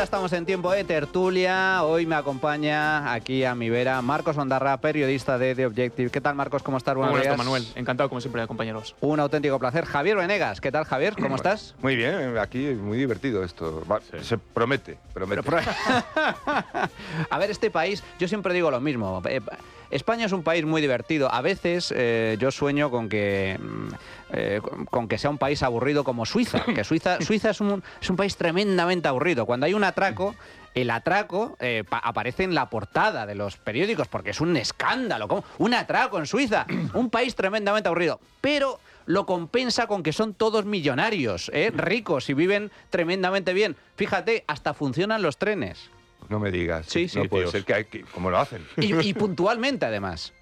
estamos en tiempo de tertulia. Hoy me acompaña aquí a mi vera Marcos Ondarra, periodista de The Objective. ¿Qué tal, Marcos? ¿Cómo estás? Buenos días, Manuel. Encantado, como siempre, de acompañaros. Un auténtico placer. Javier Venegas. ¿Qué tal, Javier? ¿Cómo estás? Muy bien, aquí muy divertido esto. Se promete. A ver, este país, yo siempre digo lo mismo. España es un país muy divertido. A veces yo sueño con que sea un país aburrido como Suiza. Que Suiza es un país tremendamente aburrido. Cuando hay un atraco, el atraco aparece en la portada de los periódicos porque es un escándalo. ¿Cómo? Un atraco en Suiza. Un país tremendamente aburrido. Pero lo compensa con que son todos millonarios, ricos y viven tremendamente bien. Fíjate, hasta funcionan los trenes. No me digas. Sí, no puede ser que hay que... ¿Cómo lo hacen? Y puntualmente, además.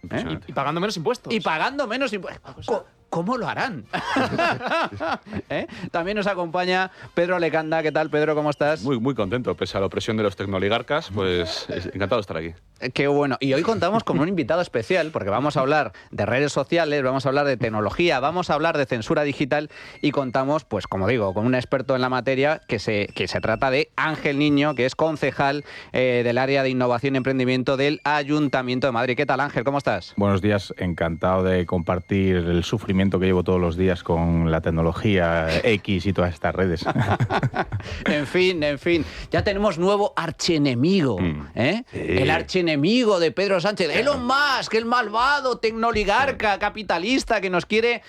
Y pagando menos impuestos. Y pagando menos impuestos. ¿Cómo lo harán? También nos acompaña Pedro Lecanda. ¿Qué tal, Pedro? ¿Cómo estás? Muy contento. Pese a la opresión de los tecnooligarcas, pues encantado de estar aquí. Qué bueno. Y hoy contamos con un invitado especial, porque vamos a hablar de redes sociales, vamos a hablar de tecnología, vamos a hablar de censura digital y contamos, pues como digo, con un experto en la materia que se trata de Ángel Niño, que es concejal del área de innovación y emprendimiento del Ayuntamiento de Madrid. ¿Qué tal, Ángel? ¿Cómo estás? Buenos días. Encantado de compartir el sufrimiento que llevo todos los días con la tecnología X y todas estas redes. En fin. Ya tenemos nuevo archienemigo, Sí. El archienemigo de Pedro Sánchez. Elon Musk, el malvado tecnooligarca capitalista que nos quiere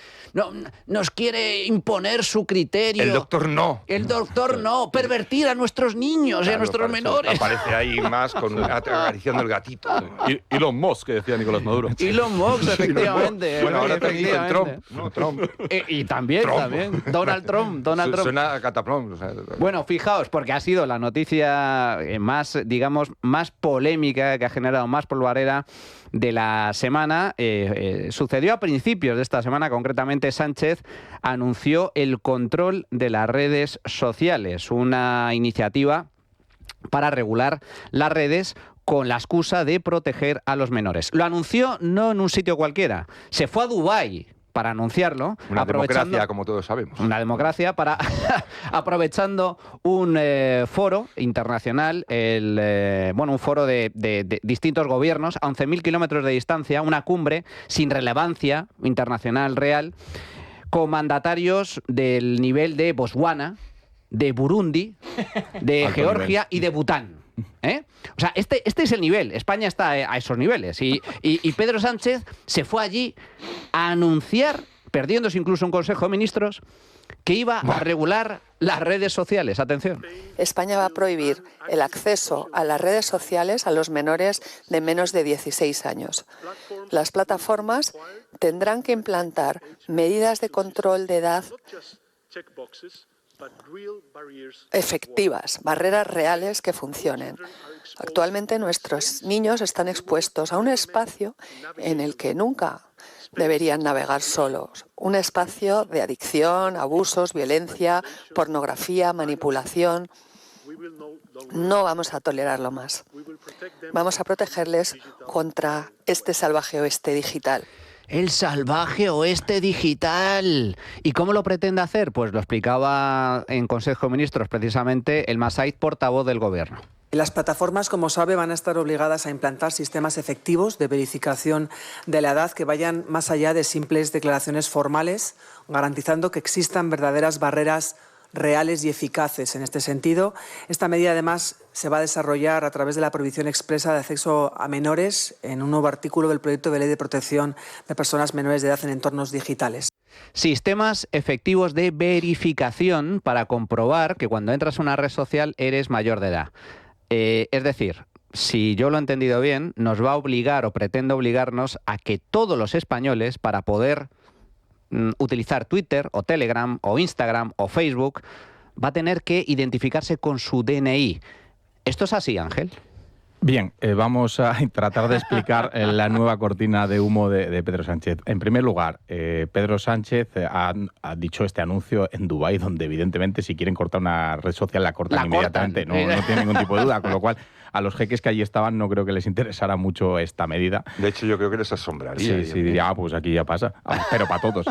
imponer su criterio. El doctor no. El doctor no. Pervertir a nuestros niños y a nuestros menores. Aparece ahí más acariciando el gatito. Y Elon Musk, que decía Nicolás Maduro. Elon Musk, efectivamente. Bueno, ahora te dicen Trump. No, Trump. Y también. Donald Trump. Suena a cataplom. O sea, bueno, fijaos, porque ha sido la noticia más polémica, que ha generado más polvareda de la semana. Sucedió a principios de esta semana, concretamente Sánchez anunció el control de las redes sociales, una iniciativa para regular las redes con la excusa de proteger a los menores. Lo anunció no en un sitio cualquiera, se fue a Dubái para anunciarlo. Una democracia, como todos sabemos. Una democracia aprovechando un foro internacional, un foro de distintos gobiernos a 11.000 kilómetros de distancia, una cumbre sin relevancia internacional real, con mandatarios del nivel de Botswana, de Burundi, de Georgia y de Bután. O sea, este es el nivel. España está a esos niveles. Y Pedro Sánchez se fue allí a anunciar, perdiéndose incluso un Consejo de Ministros, que iba a regular las redes sociales. Atención. España va a prohibir el acceso a las redes sociales a los menores de menos de 16 años. Las plataformas tendrán que implantar medidas de control de edad efectivas, barreras reales que funcionen. Actualmente nuestros niños están expuestos a un espacio en el que nunca deberían navegar solos. Un espacio de adicción, abusos, violencia, pornografía, manipulación. No vamos a tolerarlo más. Vamos a protegerles contra este salvaje oeste digital. El salvaje oeste digital. ¿Y cómo lo pretende hacer? Pues lo explicaba en Consejo de Ministros precisamente el Massaid, portavoz del Gobierno. Las plataformas, como sabe, van a estar obligadas a implantar sistemas efectivos de verificación de la edad que vayan más allá de simples declaraciones formales, garantizando que existan verdaderas barreras reales y eficaces en este sentido. Esta medida, además, se va a desarrollar a través de la prohibición expresa de acceso a menores en un nuevo artículo del proyecto de ley de protección de personas menores de edad en entornos digitales. Sistemas efectivos de verificación para comprobar que cuando entras a una red social eres mayor de edad. Es decir, si yo lo he entendido bien, nos va a obligar o pretende obligarnos a que todos los españoles, para poder utilizar Twitter o Telegram o Instagram o Facebook, va a tener que identificarse con su DNI. ¿Esto es así, Ángel? Bien, vamos a tratar de explicar la nueva cortina de humo de Pedro Sánchez. En primer lugar, Pedro Sánchez ha dicho este anuncio en Dubái, donde evidentemente si quieren cortar una red social la cortan inmediatamente, no tiene ningún tipo de duda, con lo cual a los jeques que allí estaban no creo que les interesara mucho esta medida. De hecho, yo creo que les asombraría. Sí, diría, pues aquí ya pasa, pero para todos.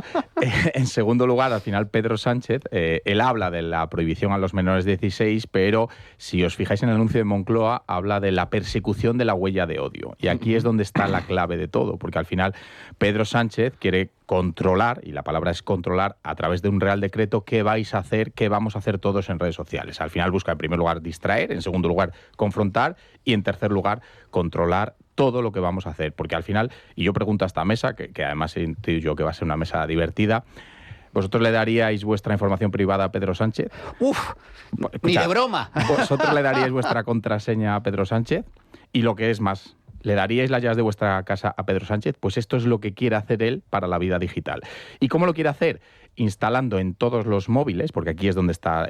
En segundo lugar, al final Pedro Sánchez, él habla de la prohibición a los menores de 16, pero si os fijáis en el anuncio de Moncloa, habla de la persecución de la huella de odio. Y aquí es donde está la clave de todo, porque al final Pedro Sánchez quiere controlar, y la palabra es controlar, a través de un real decreto qué vais a hacer, qué vamos a hacer todos en redes sociales. Al final busca en primer lugar distraer, en segundo lugar confrontar y en tercer lugar controlar todo lo que vamos a hacer. Porque al final, y yo pregunto a esta mesa, que además intuyo que va a ser una mesa divertida, ¿vosotros le daríais vuestra información privada a Pedro Sánchez? Ni de broma. ¿Vosotros le daríais vuestra contraseña a Pedro Sánchez? Y lo que es más, ¿le daríais las llaves de vuestra casa a Pedro Sánchez? Pues esto es lo que quiere hacer él para la vida digital. ¿Y cómo lo quiere hacer? Instalando en todos los móviles, porque aquí es donde está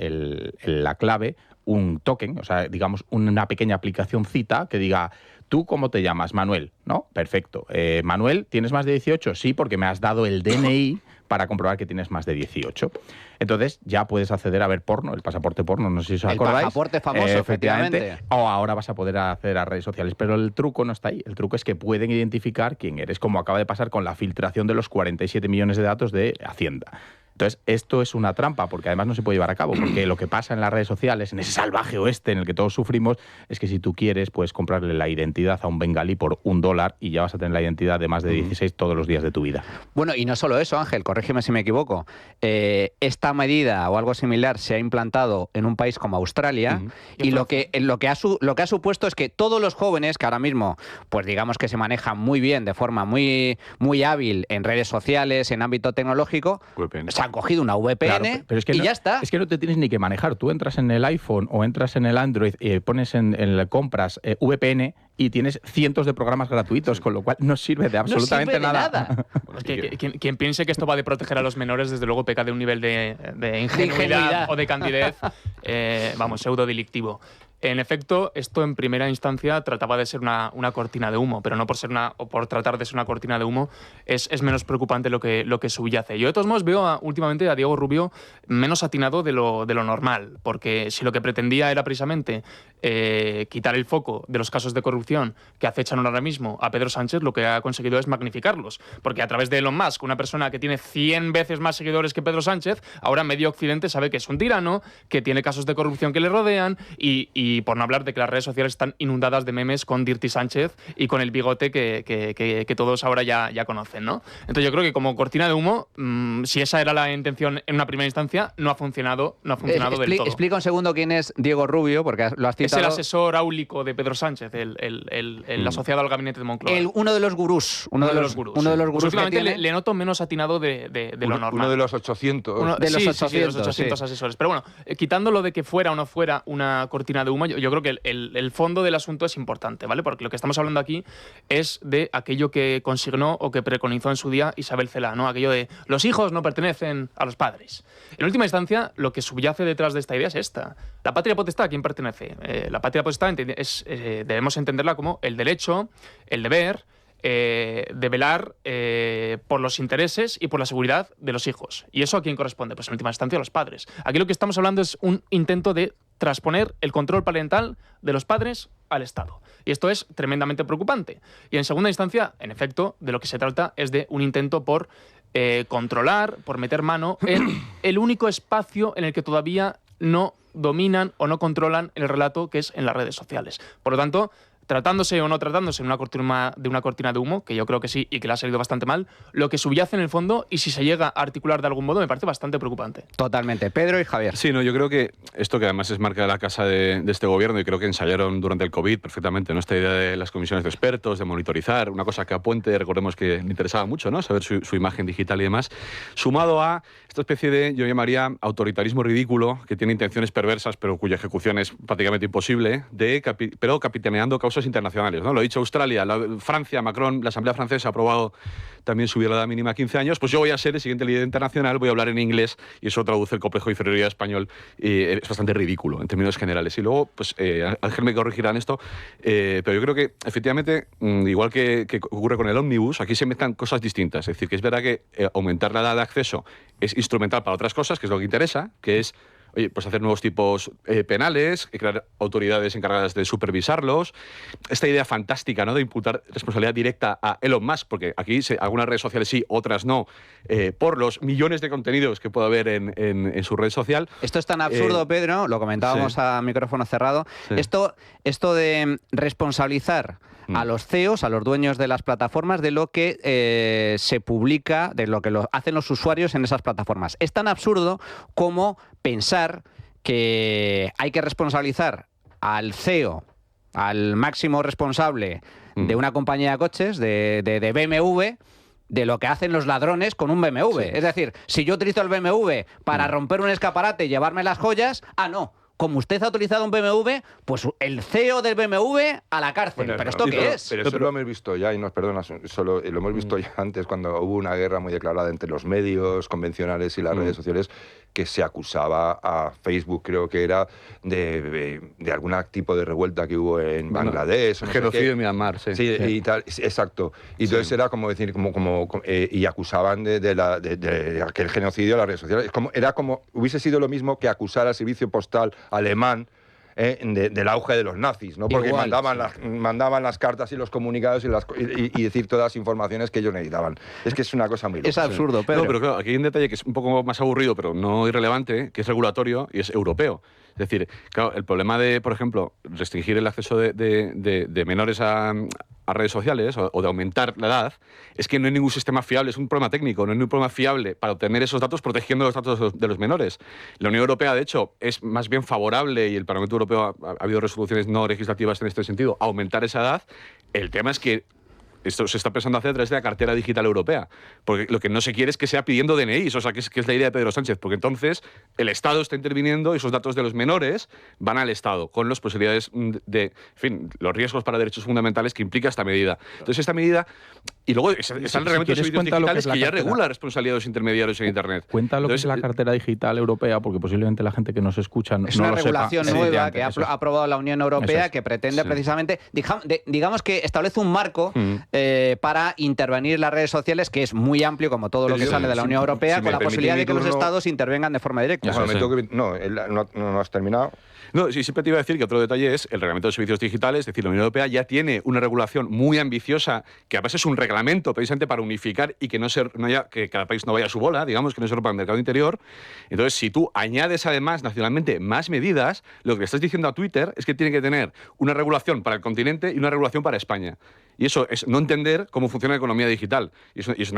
la clave, un token, o sea, digamos, una pequeña aplicacióncita que diga, ¿tú cómo te llamas? Manuel, ¿no? Perfecto. Manuel, ¿tienes más de 18? Sí, porque me has dado el DNI para comprobar que tienes más de 18. Entonces ya puedes acceder a ver porno, el pasaporte porno, no sé si os acordáis. El pasaporte famoso, efectivamente. O ahora vas a poder acceder a redes sociales, pero el truco no está ahí. El truco es que pueden identificar quién eres, como acaba de pasar con la filtración de los 47 millones de datos de Hacienda. Entonces, esto es una trampa, porque además no se puede llevar a cabo, porque lo que pasa en las redes sociales, en ese salvaje oeste en el que todos sufrimos, es que si tú quieres, puedes comprarle la identidad a un bengalí por $1 y ya vas a tener la identidad de más de 16 todos los días de tu vida. Bueno, y no solo eso, Ángel, corrígeme si me equivoco. Esta medida o algo similar se ha implantado en un país como Australia y lo que ha supuesto es que todos los jóvenes que ahora mismo, pues digamos que se manejan muy bien, de forma muy, muy hábil en redes sociales, en ámbito tecnológico, han cogido una VPN, claro, pero es que y ya está. Es que no te tienes ni que manejar. Tú entras en el iPhone o entras en el Android, pones en compras VPN y tienes cientos de programas gratuitos, con lo cual no sirve de absolutamente nada. Bueno, es que quien piense que esto va de proteger a los menores, desde luego peca de un nivel de ingenuidad o de candidez, pseudo delictivo. En efecto, esto en primera instancia trataba de ser una cortina de humo, pero no por ser por tratar de ser una cortina de humo es menos preocupante lo que subyace. Yo de todos modos veo últimamente a Diego Rubio menos atinado de lo normal, porque si lo que pretendía era precisamente quitar el foco de los casos de corrupción que acechan ahora mismo a Pedro Sánchez, lo que ha conseguido es magnificarlos, porque a través de Elon Musk, una persona que tiene 100 veces más seguidores que Pedro Sánchez, ahora medio Occidente sabe que es un tirano, que tiene casos de corrupción que le rodean y por no hablar de que las redes sociales están inundadas de memes con Dirty Sánchez y con el bigote que todos ahora ya conocen, ¿no? Entonces yo creo que como cortina de humo, si esa era la intención en una primera instancia, no ha funcionado del todo. Explica un segundo quién es Diego Rubio, porque lo has citado. Es el asesor áulico de Pedro Sánchez, el asociado al gabinete de Moncloa. Uno de los gurús. Uno de los gurús. Pues últimamente le noto menos atinado de lo normal. Uno de los 800. De los 800 asesores. Pero bueno, quitando lo de que fuera o no fuera una cortina de humo, yo creo que el fondo del asunto es importante, ¿vale? Porque lo que estamos hablando aquí es de aquello que consignó o que preconizó en su día Isabel Celaá, ¿no? Aquello de los hijos no pertenecen a los padres. En última instancia, lo que subyace detrás de esta idea es esta. La patria potestad, ¿a quién pertenece? La patria potestad debemos entenderla como el derecho, el deber, de velar por los intereses y por la seguridad de los hijos. ¿Y eso a quién corresponde? Pues en última instancia a los padres. Aquí lo que estamos hablando es un intento de transponer el control parental de los padres al Estado. Y esto es tremendamente preocupante. Y en segunda instancia, en efecto, de lo que se trata es de un intento por controlar, por meter mano en el único espacio en el que todavía no dominan o no controlan el relato, que es en las redes sociales. Por lo tanto, tratándose o no tratándose de una cortina de humo, que yo creo que sí y que le ha salido bastante mal, lo que subyace en el fondo, y si se llega a articular de algún modo, me parece bastante preocupante. Totalmente. Pedro y Javier. Sí, no, yo creo que esto, que además es marca de la casa de este gobierno, y creo que ensayaron durante el COVID perfectamente, ¿no? Esta idea de las comisiones de expertos, de monitorizar, una cosa que a Puente, recordemos que le interesaba mucho, ¿no? Saber su imagen digital y demás, sumado a esta especie de, yo llamaría, autoritarismo ridículo, que tiene intenciones perversas, pero cuya ejecución es prácticamente imposible, pero capitaneando causas internacionales, ¿no? Lo ha dicho Australia, Francia, Macron, la Asamblea Francesa ha aprobado también subir la edad mínima a 15 años, pues yo voy a ser el siguiente líder internacional, voy a hablar en inglés y eso traduce el complejo de inferioridad español y es bastante ridículo en términos generales. Y luego, pues Ángel me corregirá en esto, pero yo creo que efectivamente, igual que ocurre con el ómnibus, aquí se mezclan cosas distintas. Es decir, que es verdad que aumentar la edad de acceso es instrumental para otras cosas, que es lo que interesa, que es pues hacer nuevos tipos penales, crear autoridades encargadas de supervisarlos. Esta idea fantástica, ¿no?, de imputar responsabilidad directa a Elon Musk, porque aquí algunas redes sociales sí, otras no, por los millones de contenidos que puede haber en su red social. Esto es tan absurdo, Pedro, lo comentábamos a micrófono cerrado. Sí. Esto de responsabilizar a los CEOs, a los dueños de las plataformas, de lo que se publica, de lo que hacen los usuarios en esas plataformas. Es tan absurdo como pensar que hay que responsabilizar al CEO, al máximo responsable de una compañía de coches, de BMW, de lo que hacen los ladrones con un BMW. Sí. Es decir, si yo utilizo el BMW para romper un escaparate y llevarme las joyas, no. Como usted ha utilizado un BMW, pues el CEO del BMW a la cárcel. Bueno, ¿pero esto qué es? Pero eso lo hemos visto ya, y nos perdonas, lo hemos visto ya antes, cuando hubo una guerra muy declarada entre los medios convencionales y las redes sociales, que se acusaba a Facebook, creo que era, de algún tipo de revuelta que hubo en Bangladesh. No genocidio en Myanmar, sí. Sí, y tal, exacto. Y entonces era como decir, y acusaban de aquel genocidio a las redes sociales. Era como, hubiese sido lo mismo que acusar al servicio postal alemán del auge de los nazis, ¿no? Porque igual, mandaban las cartas y los comunicados y decir todas las informaciones que ellos necesitaban. Es que es una cosa muy loca. Es absurdo, Pedro. No, pero claro, aquí hay un detalle que es un poco más aburrido, pero no irrelevante, que es regulatorio y es europeo. Es decir, claro, el problema de, por ejemplo, restringir el acceso de menores a redes sociales o de aumentar la edad, es que no hay ningún sistema fiable, es un problema técnico, no hay ningún problema fiable para obtener esos datos protegiendo los datos de los menores. La Unión Europea, de hecho, es más bien favorable, y el Parlamento Europeo ha habido resoluciones no legislativas en este sentido, a aumentar esa edad. El tema es que esto se está pensando hacer a través de la cartera digital europea, porque lo que no se quiere es que sea pidiendo DNIs, o sea, que es la idea de Pedro Sánchez, porque entonces el Estado está interviniendo y esos datos de los menores van al Estado, con las posibilidades los riesgos para derechos fundamentales que implica esta medida. Entonces, esta medida, y luego está el reglamento de servicios digitales que ya regula la responsabilidad de los intermediarios en Internet. Cuenta lo que es la cartera digital europea, porque posiblemente la gente que nos escucha no lo sepa. Es una regulación nueva que ha aprobado la Unión Europea, que pretende precisamente, digamos que establece un marco para intervenir las redes sociales, que es muy amplio, como todo lo que sale de la Unión Europea, con la posibilidad de que los estados intervengan de forma directa. No has terminado. No, sí, siempre te iba a decir que otro detalle es el reglamento de servicios digitales, es decir, la Unión Europea ya tiene una regulación muy ambiciosa, que además es un reglamento precisamente para unificar y que que cada país no vaya a su bola, digamos, que no se rompa el mercado interior. Entonces, si tú añades además nacionalmente más medidas, lo que le estás diciendo a Twitter es que tiene que tener una regulación para el continente y una regulación para España. Y eso es no entender cómo funciona la economía digital. Y es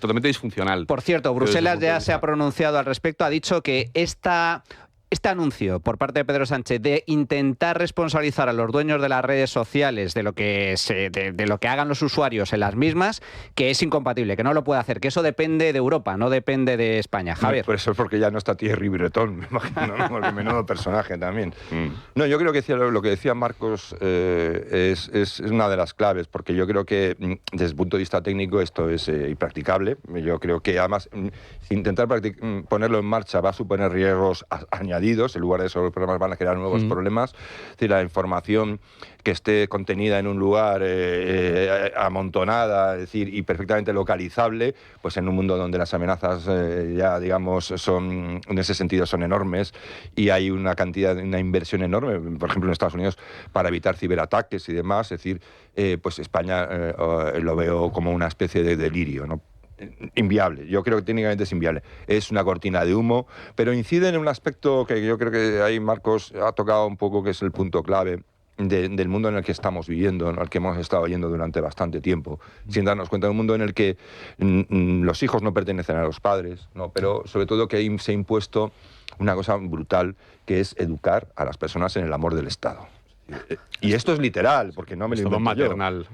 totalmente disfuncional. Por cierto, Bruselas ya se ha pronunciado al respecto, ha dicho que este anuncio por parte de Pedro Sánchez de intentar responsabilizar a los dueños de las redes sociales de lo que hagan los usuarios en las mismas, que es incompatible, que no lo puede hacer, que eso depende de Europa, no depende de España. Javier. Por eso es porque ya no está Thierry Breton, me imagino, ¿no? Porque menudo personaje también. No, yo creo que lo que decía Marcos es una de las claves, porque yo creo que desde el punto de vista técnico esto es impracticable. Yo creo que además intentar ponerlo en marcha va a suponer riesgos añadidos. En lugar de eso, los problemas van a crear nuevos problemas. Es decir, la información que esté contenida en un lugar amontonada, es decir, y perfectamente localizable, pues en un mundo donde las amenazas ya, digamos, en ese sentido son enormes y hay una inversión enorme, por ejemplo, en Estados Unidos, para evitar ciberataques y demás. Es decir, pues España lo veo como una especie de delirio, ¿no? Inviable, yo creo que técnicamente es inviable. Es una cortina de humo, pero incide en un aspecto que yo creo que ahí Marcos ha tocado un poco, que es el punto clave del mundo en el que estamos viviendo, en el que hemos estado yendo durante bastante tiempo, sin darnos cuenta de un mundo en el que los hijos no pertenecen a los padres, ¿no? Pero sobre todo que ahí se ha impuesto una cosa brutal, que es educar a las personas en el amor del Estado. Y esto es literal, porque no me lo invento maternal.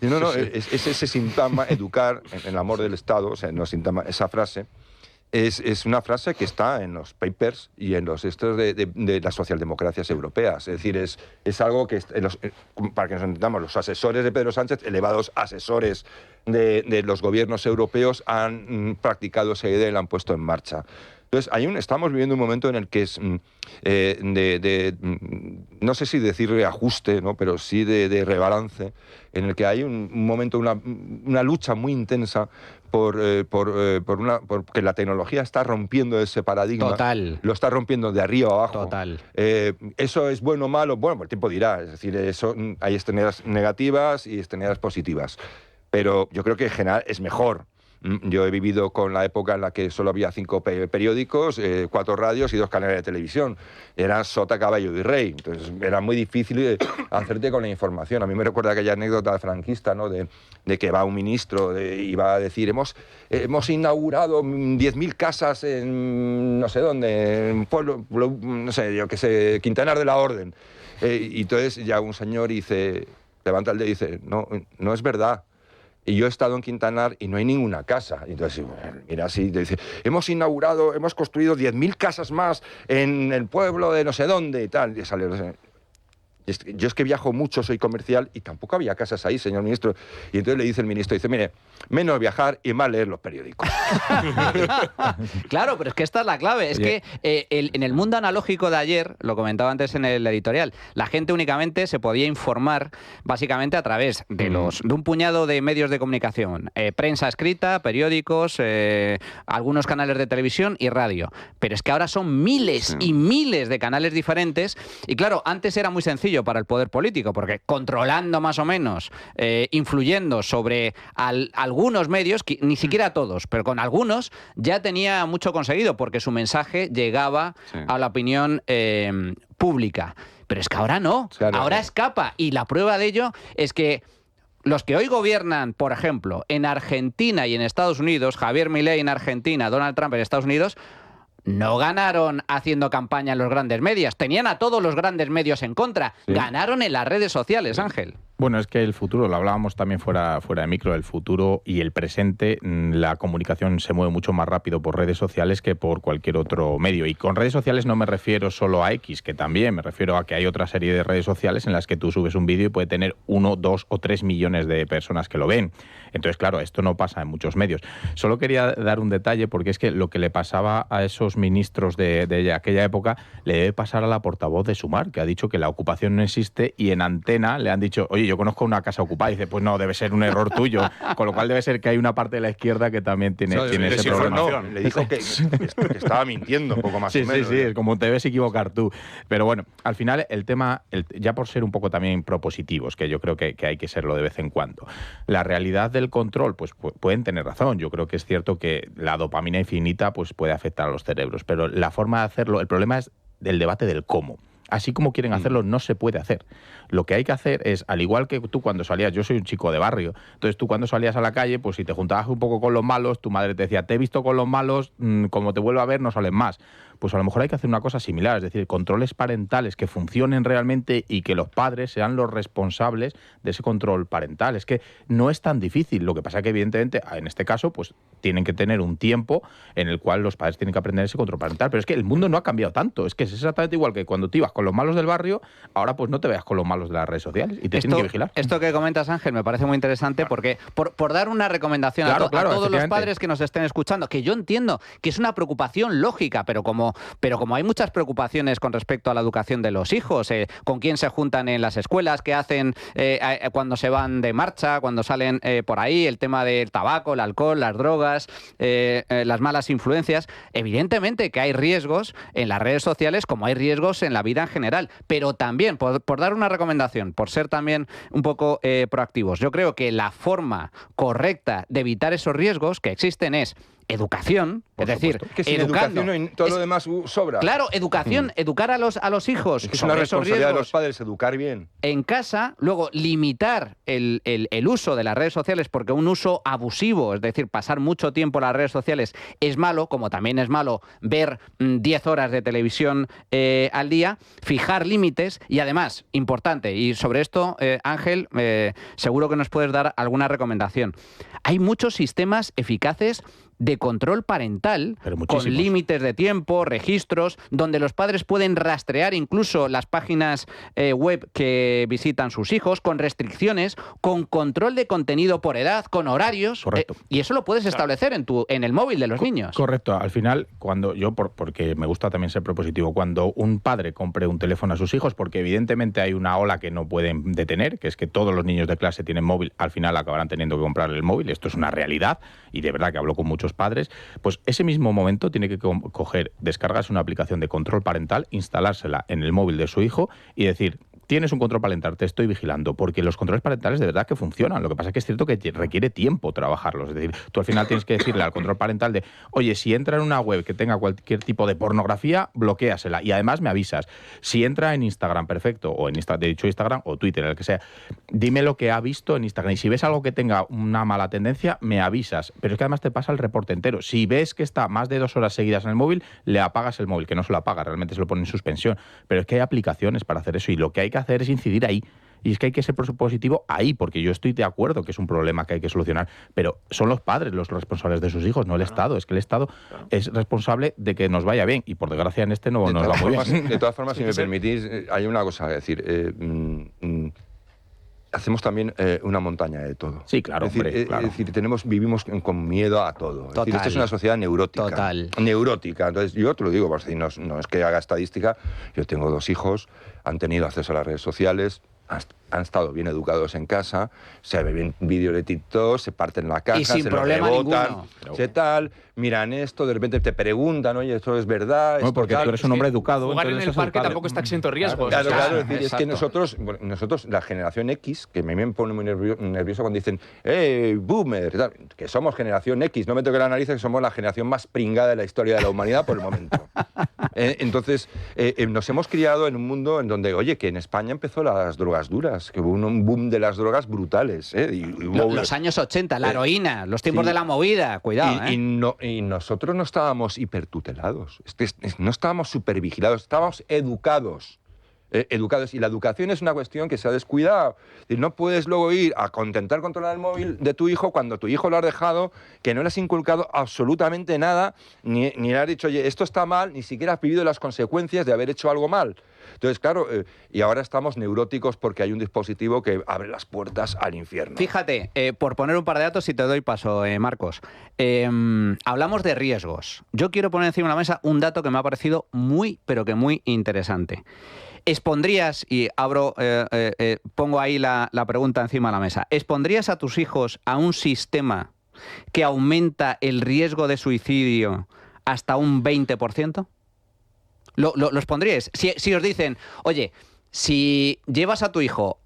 No, es ese síntoma, educar en el amor del Estado, o sea, no síntoma, esa frase, es una frase que está en los papers y en los estos de las socialdemocracias europeas. Es decir, es algo que, para que nos entendamos, los asesores de Pedro Sánchez, elevados asesores de los gobiernos europeos, han practicado esa idea y la han puesto en marcha. Entonces, estamos viviendo un momento en el que es no sé si decir reajuste, ¿no?, pero sí de rebalance, en el que hay un momento, una lucha muy intensa porque la tecnología está rompiendo ese paradigma. Total. Lo está rompiendo de arriba a abajo. Total. ¿Eso es bueno o malo? Bueno, el tiempo dirá. Es decir, hay externalidades negativas y externalidades positivas. Pero yo creo que en general es mejor. Yo he vivido con la época en la que solo había 5 periódicos, 4 radios y 2 canales de televisión. Era sota, caballo y rey. Entonces era muy difícil hacerte con la información. A mí me recuerda aquella anécdota franquista, ¿no?, de que va un ministro y va a decir hemos inaugurado 10.000 casas en no sé dónde, en pueblo, no sé, yo qué sé, Quintanar de la Orden. Y entonces ya un señor levanta el dedo y dice, no es verdad. Y yo he estado en Quintanar y no hay ninguna casa. Y entonces, mira, así, dice, hemos construido 10.000 casas más en el pueblo de no sé dónde y tal. Y sale, yo es que viajo mucho, soy comercial y tampoco había casas ahí, señor ministro. Y entonces le dice el ministro, mire, menos viajar y más leer los periódicos. Claro, pero es que esta es la clave. Es que en el mundo analógico de ayer, lo comentaba antes en el editorial, la gente únicamente se podía informar básicamente a través de un puñado de medios de comunicación, prensa escrita, periódicos, algunos canales de televisión y radio. Pero es que ahora son miles y miles de canales diferentes y claro, antes era muy sencillo para el poder político, porque controlando más o menos, influyendo sobre algunos medios, ni siquiera todos, pero con algunos, ya tenía mucho conseguido, porque su mensaje llegaba a la opinión pública. Pero es que ahora no, claro, ahora escapa, y la prueba de ello es que los que hoy gobiernan, por ejemplo, en Argentina y en Estados Unidos, Javier Milei en Argentina, Donald Trump en Estados Unidos, no ganaron haciendo campaña en los grandes medios. Tenían a todos los grandes medios en contra. Sí. Ganaron en las redes sociales, Ángel. Bueno, es que el futuro, lo hablábamos también fuera de micro, el futuro y el presente, la comunicación se mueve mucho más rápido por redes sociales que por cualquier otro medio. Y con redes sociales no me refiero solo a X, que también me refiero a que hay otra serie de redes sociales en las que tú subes un vídeo y puede tener 1, 2 o 3 millones de personas que lo ven. Entonces, claro, esto no pasa en muchos medios. Solo quería dar un detalle, porque es que lo que le pasaba a esos ministros de aquella época le debe pasar a la portavoz de Sumar, que ha dicho que la ocupación no existe, y en Antena le han dicho, oye, yo conozco una casa ocupada. Y dice, pues no, debe ser un error tuyo. Con lo cual debe ser que hay una parte de la izquierda que también tiene ese problema. No, le dijo que estaba mintiendo un poco más o menos. Sí, es como te debes equivocar tú. Pero bueno, al final el tema, ya por ser un poco también propositivos, que yo creo que hay que serlo de vez en cuando, la realidad del control, pues pueden tener razón. Yo creo que es cierto que la dopamina infinita pues puede afectar a los cerebros, pero la forma de hacerlo, el problema es del debate del cómo. Así como quieren hacerlo, no se puede hacer. Lo que hay que hacer es, al igual que tú cuando salías, yo soy un chico de barrio, entonces tú cuando salías a la calle, pues si te juntabas un poco con los malos, tu madre te decía, te he visto con los malos, como te vuelvo a ver, no salen más. Pues a lo mejor hay que hacer una cosa similar, es decir, controles parentales que funcionen realmente y que los padres sean los responsables de ese control parental. Es que no es tan difícil, lo que pasa es que evidentemente, en este caso, pues tienen que tener un tiempo en el cual los padres tienen que aprender ese control parental. Pero es que el mundo no ha cambiado tanto, es que es exactamente igual que cuando te ibas con los malos del barrio, ahora pues no te veas con los malos de las redes sociales y te tienen que vigilar. Esto que comentas, Ángel, me parece muy interesante porque por dar una recomendación a todos los padres que nos estén escuchando, que yo entiendo que es una preocupación lógica, pero como hay muchas preocupaciones con respecto a la educación de los hijos, con quién se juntan en las escuelas, qué hacen cuando se van de marcha, cuando salen por ahí, el tema del tabaco, el alcohol, las drogas, las malas influencias. Evidentemente que hay riesgos en las redes sociales como hay riesgos en la vida en general, pero también, por dar una recomendación, por ser también un poco proactivos, yo creo que la forma correcta de evitar esos riesgos que existen es educación, es decir, que sin educando. Educación todo lo demás sobra. Claro, educación, educar a los hijos. Es una responsabilidad de los padres, educar bien. En casa, luego limitar el uso de las redes sociales, porque un uso abusivo, es decir, pasar mucho tiempo en las redes sociales es malo, como también es malo ver 10 horas de televisión al día, fijar límites y además, importante, y sobre esto, Ángel, seguro que nos puedes dar alguna recomendación. Hay muchos sistemas eficaces de control parental, Pero con muchísimos. límites de tiempo, registros, donde los padres pueden rastrear incluso las páginas web que visitan sus hijos, con restricciones, con control de contenido por edad, con horarios. Correcto. Y eso lo puedes establecer en el móvil de los niños. Correcto. Al final, cuando yo, porque me gusta también ser propositivo, cuando un padre compre un teléfono a sus hijos, porque evidentemente hay una ola que no pueden detener, que es que todos los niños de clase tienen móvil, al final acabarán teniendo que comprarle el móvil, esto es una realidad, y de verdad que hablo con muchos padres, pues ese mismo momento tiene que coger, descargarse una aplicación de control parental, instalársela en el móvil de su hijo y decir: tienes un control parental, te estoy vigilando, porque los controles parentales de verdad que funcionan. Lo que pasa es que es cierto que requiere tiempo trabajarlos. Es decir, tú al final tienes que decirle al control parental de: oye, si entra en una web que tenga cualquier tipo de pornografía, bloquéasela y además me avisas. Si entra en Instagram, perfecto, o en Instagram o Twitter, el que sea, dime lo que ha visto en Instagram. Y si ves algo que tenga una mala tendencia, me avisas. Pero es que además te pasa el reporte entero. Si ves que está más de 2 horas seguidas en el móvil, le apagas el móvil, que no se lo apaga, realmente se lo pone en suspensión. Pero es que hay aplicaciones para hacer eso y lo que hay que hacer es incidir ahí. Y es que hay que ser positivo ahí, porque yo estoy de acuerdo que es un problema que hay que solucionar, pero son los padres los responsables de sus hijos, no el Estado. Es que el Estado es responsable de que nos vaya bien y por desgracia en este no nos va muy bien. De todas formas, si me permitís, hay una cosa a decir. Hacemos también una montaña de todo. Sí, claro, es decir, hombre, claro. Es decir, vivimos con miedo a todo. Es decir, esto es una sociedad neurótica. Total. Neurótica. Entonces, yo te lo digo, porque no es que haga estadística. Yo tengo 2 hijos, han tenido acceso a las redes sociales, han estado bien educados en casa, se ven vídeos de TikTok, se parten la caja, Y sin se problema lo rebotan, ninguno. se tal, miran esto, de repente te preguntan: oye, ¿esto es verdad? No, ¿Esto porque tal? tú eres un hombre educado. Jugar en entonces el es el parque padre. tampoco está exento de riesgos. Claro, O sea, claro, es decir, es que exacto. nosotros, la generación X, que me pone muy nervioso cuando dicen boomer, tal, que somos generación X, no me toque la nariz, que somos la generación más pringada de la historia de la humanidad por el momento. Entonces, nos hemos criado en un mundo en donde, oye, que en España empezó las drogas duras, que hubo un boom de las drogas brutales. Los años 80, la heroína, los tiempos sí. de la movida, cuidado. Y nosotros no estábamos hipertutelados, no estábamos supervigilados, estábamos educados. Educados. Y la educación es una cuestión que se ha descuidado. Y no puedes luego ir a intentar controlar el móvil de tu hijo cuando tu hijo lo has dejado, que no le has inculcado absolutamente nada, ni le has dicho: oye, esto está mal, ni siquiera has vivido las consecuencias de haber hecho algo mal. Entonces, claro, y ahora estamos neuróticos porque hay un dispositivo que abre las puertas al infierno. Fíjate, por poner un par de datos y te doy paso, Marcos. Hablamos de riesgos. Yo quiero poner encima de la mesa un dato que me ha parecido muy, pero que muy interesante. ¿Expondrías, y pongo ahí la pregunta encima de la mesa, ¿expondrías a tus hijos a un sistema que aumenta el riesgo de suicidio hasta un 20%? ¿Los pondríais? Si os dicen: oye, si llevas a tu hijo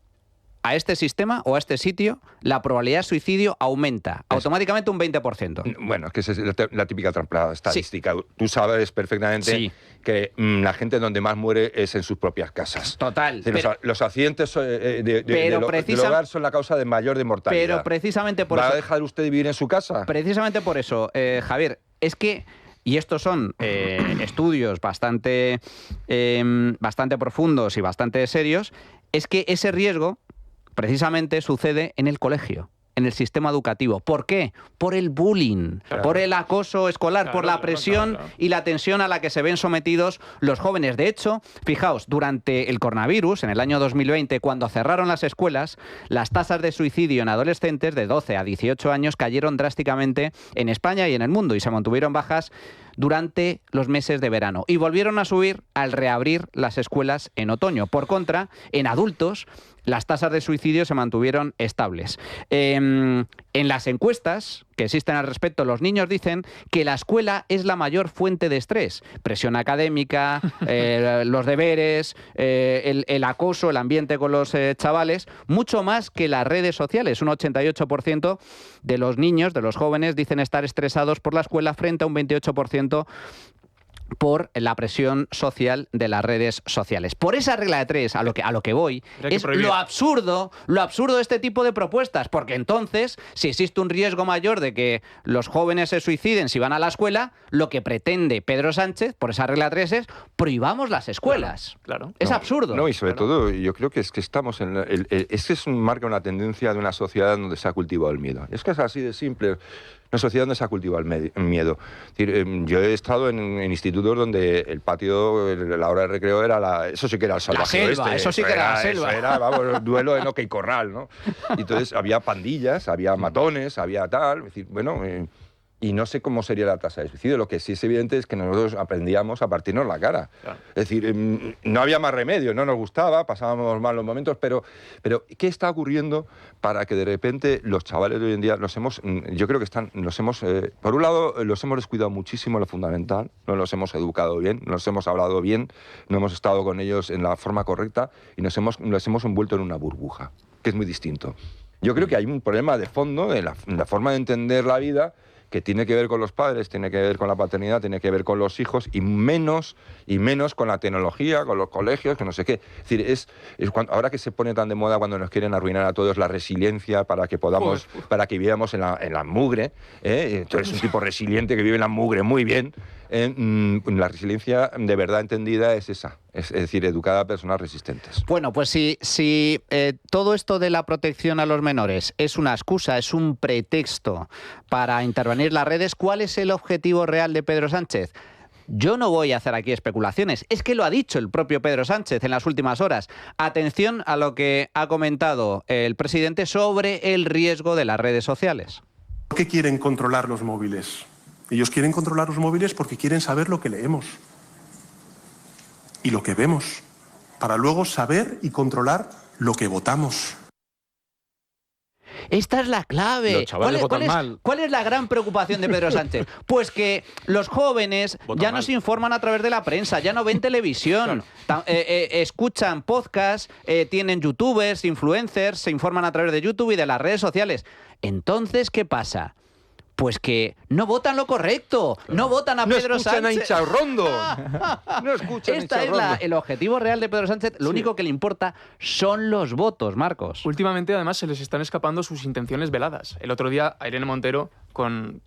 a este sistema o a este sitio, la probabilidad de suicidio aumenta automáticamente un 20%. Bueno, es que esa es la típica trampa estadística. Sí. Tú sabes perfectamente que la gente donde más muere es en sus propias casas. Total. Los accidentes del hogar son la causa de mayor de mortalidad. Pero precisamente por eso... eso... ¿Va a dejar usted vivir en su casa? Precisamente por eso, Javier, es que... Y estos son estudios bastante profundos y bastante serios. Es que ese riesgo precisamente sucede en el colegio, en el sistema educativo. ¿Por qué? Por el bullying, por el acoso escolar, por la presión y la tensión a la que se ven sometidos los jóvenes. De hecho, fijaos, durante el coronavirus, en el año 2020, cuando cerraron las escuelas, las tasas de suicidio en adolescentes de 12 a 18 años cayeron drásticamente en España y en el mundo y se mantuvieron bajas durante los meses de verano y volvieron a subir al reabrir las escuelas en otoño. Por contra, en adultos, las tasas de suicidio se mantuvieron estables. En las encuestas que existen al respecto, los niños dicen que la escuela es la mayor fuente de estrés. Presión académica, los deberes, el acoso, el ambiente con los chavales, mucho más que las redes sociales. Un 88% de los niños, de los jóvenes, dicen estar estresados por la escuela frente a un 28% por la presión social de las redes sociales. Por esa regla de 3, a lo que voy, es lo absurdo de este tipo de propuestas, porque entonces, si existe un riesgo mayor de que los jóvenes se suiciden si van a la escuela, lo que pretende Pedro Sánchez, por esa regla 3, es prohibamos las escuelas. Claro. Es absurdo. No, y sobre todo, yo creo que estamos en... marca una tendencia de una sociedad donde se ha cultivado el miedo. Es que es así de simple. una sociedad donde se ha cultivado el miedo. Es decir, yo he estado en institutos donde el patio, la hora de recreo era eso sí que era el salvaje selva, oeste. eso sí que era la selva. Eso era, vamos, duelo en Oca y Corral, ¿no? Y entonces había pandillas, había matones, había tal, es decir, bueno... y no sé cómo sería la tasa de suicidio. Lo que sí es evidente es que nosotros aprendíamos a partirnos la cara. Claro. Es decir, no había más remedio, no nos gustaba, pasábamos mal los momentos, pero ¿qué está ocurriendo para que de repente los chavales de hoy en día yo creo que por un lado, los hemos descuidado muchísimo lo fundamental, no los hemos educado bien, no los hemos hablado bien, no hemos estado con ellos en la forma correcta y los hemos envuelto en una burbuja, que es muy distinto. Yo creo que hay un problema de fondo en la forma de entender la vida, que tiene que ver con los padres, tiene que ver con la paternidad, tiene que ver con los hijos y menos con la tecnología, con los colegios, que no sé qué. Es decir, ahora que se pone tan de moda cuando nos quieren arruinar a todos la resiliencia para que podamos, para que vivamos en la mugre, tú eres un tipo resiliente que vive en la mugre muy bien. La resiliencia de verdad entendida es esa, es decir, educar a personas resistentes. Bueno, pues si todo esto de la protección a los menores es una excusa, es un pretexto para intervenir las redes, ¿cuál es el objetivo real de Pedro Sánchez? Yo no voy a hacer aquí especulaciones, es que lo ha dicho el propio Pedro Sánchez en las últimas horas. Atención a lo que ha comentado el presidente sobre el riesgo de las redes sociales. ¿Por qué quieren controlar los móviles? Ellos quieren controlar los móviles porque quieren saber lo que leemos y lo que vemos, para luego saber y controlar lo que votamos. Esta es la clave. Los chavales votan mal. ¿Cuál es la gran preocupación de Pedro Sánchez? Pues que los jóvenes ya no se informan a través de la prensa, ya no ven televisión, escuchan podcasts, tienen youtubers, influencers, se informan a través de YouTube y de las redes sociales. Entonces, ¿qué pasa? Pues que no votan lo correcto, no votan a Pedro Sánchez. No escuchan a Incharrondo. No escuchan a Incharrondo. Es el objetivo real de Pedro Sánchez. Lo único que le importa son los votos, Marcos. Últimamente, además, se les están escapando sus intenciones veladas. El otro día, a Irene Montero, con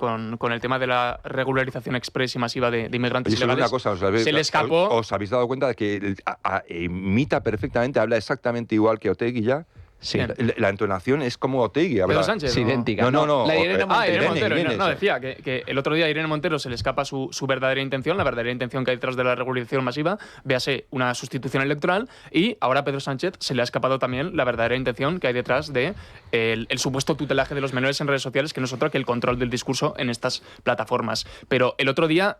el tema de la regularización express y masiva de inmigrantes ilegales, una cosa, se le escapó... ¿Os habéis dado cuenta de que imita perfectamente, habla exactamente igual que Otegi ya? Sí. La entonación es como Otegi. Pedro Sánchez. Es idéntica. No. La Irene Montero. Decía que el otro día a Irene Montero se le escapa su verdadera intención, la verdadera intención que hay detrás de la regularización masiva, véase una sustitución electoral, y ahora a Pedro Sánchez se le ha escapado también la verdadera intención que hay detrás de el supuesto tutelaje de los menores en redes sociales, que no es otro que el control del discurso en estas plataformas. Pero el otro día,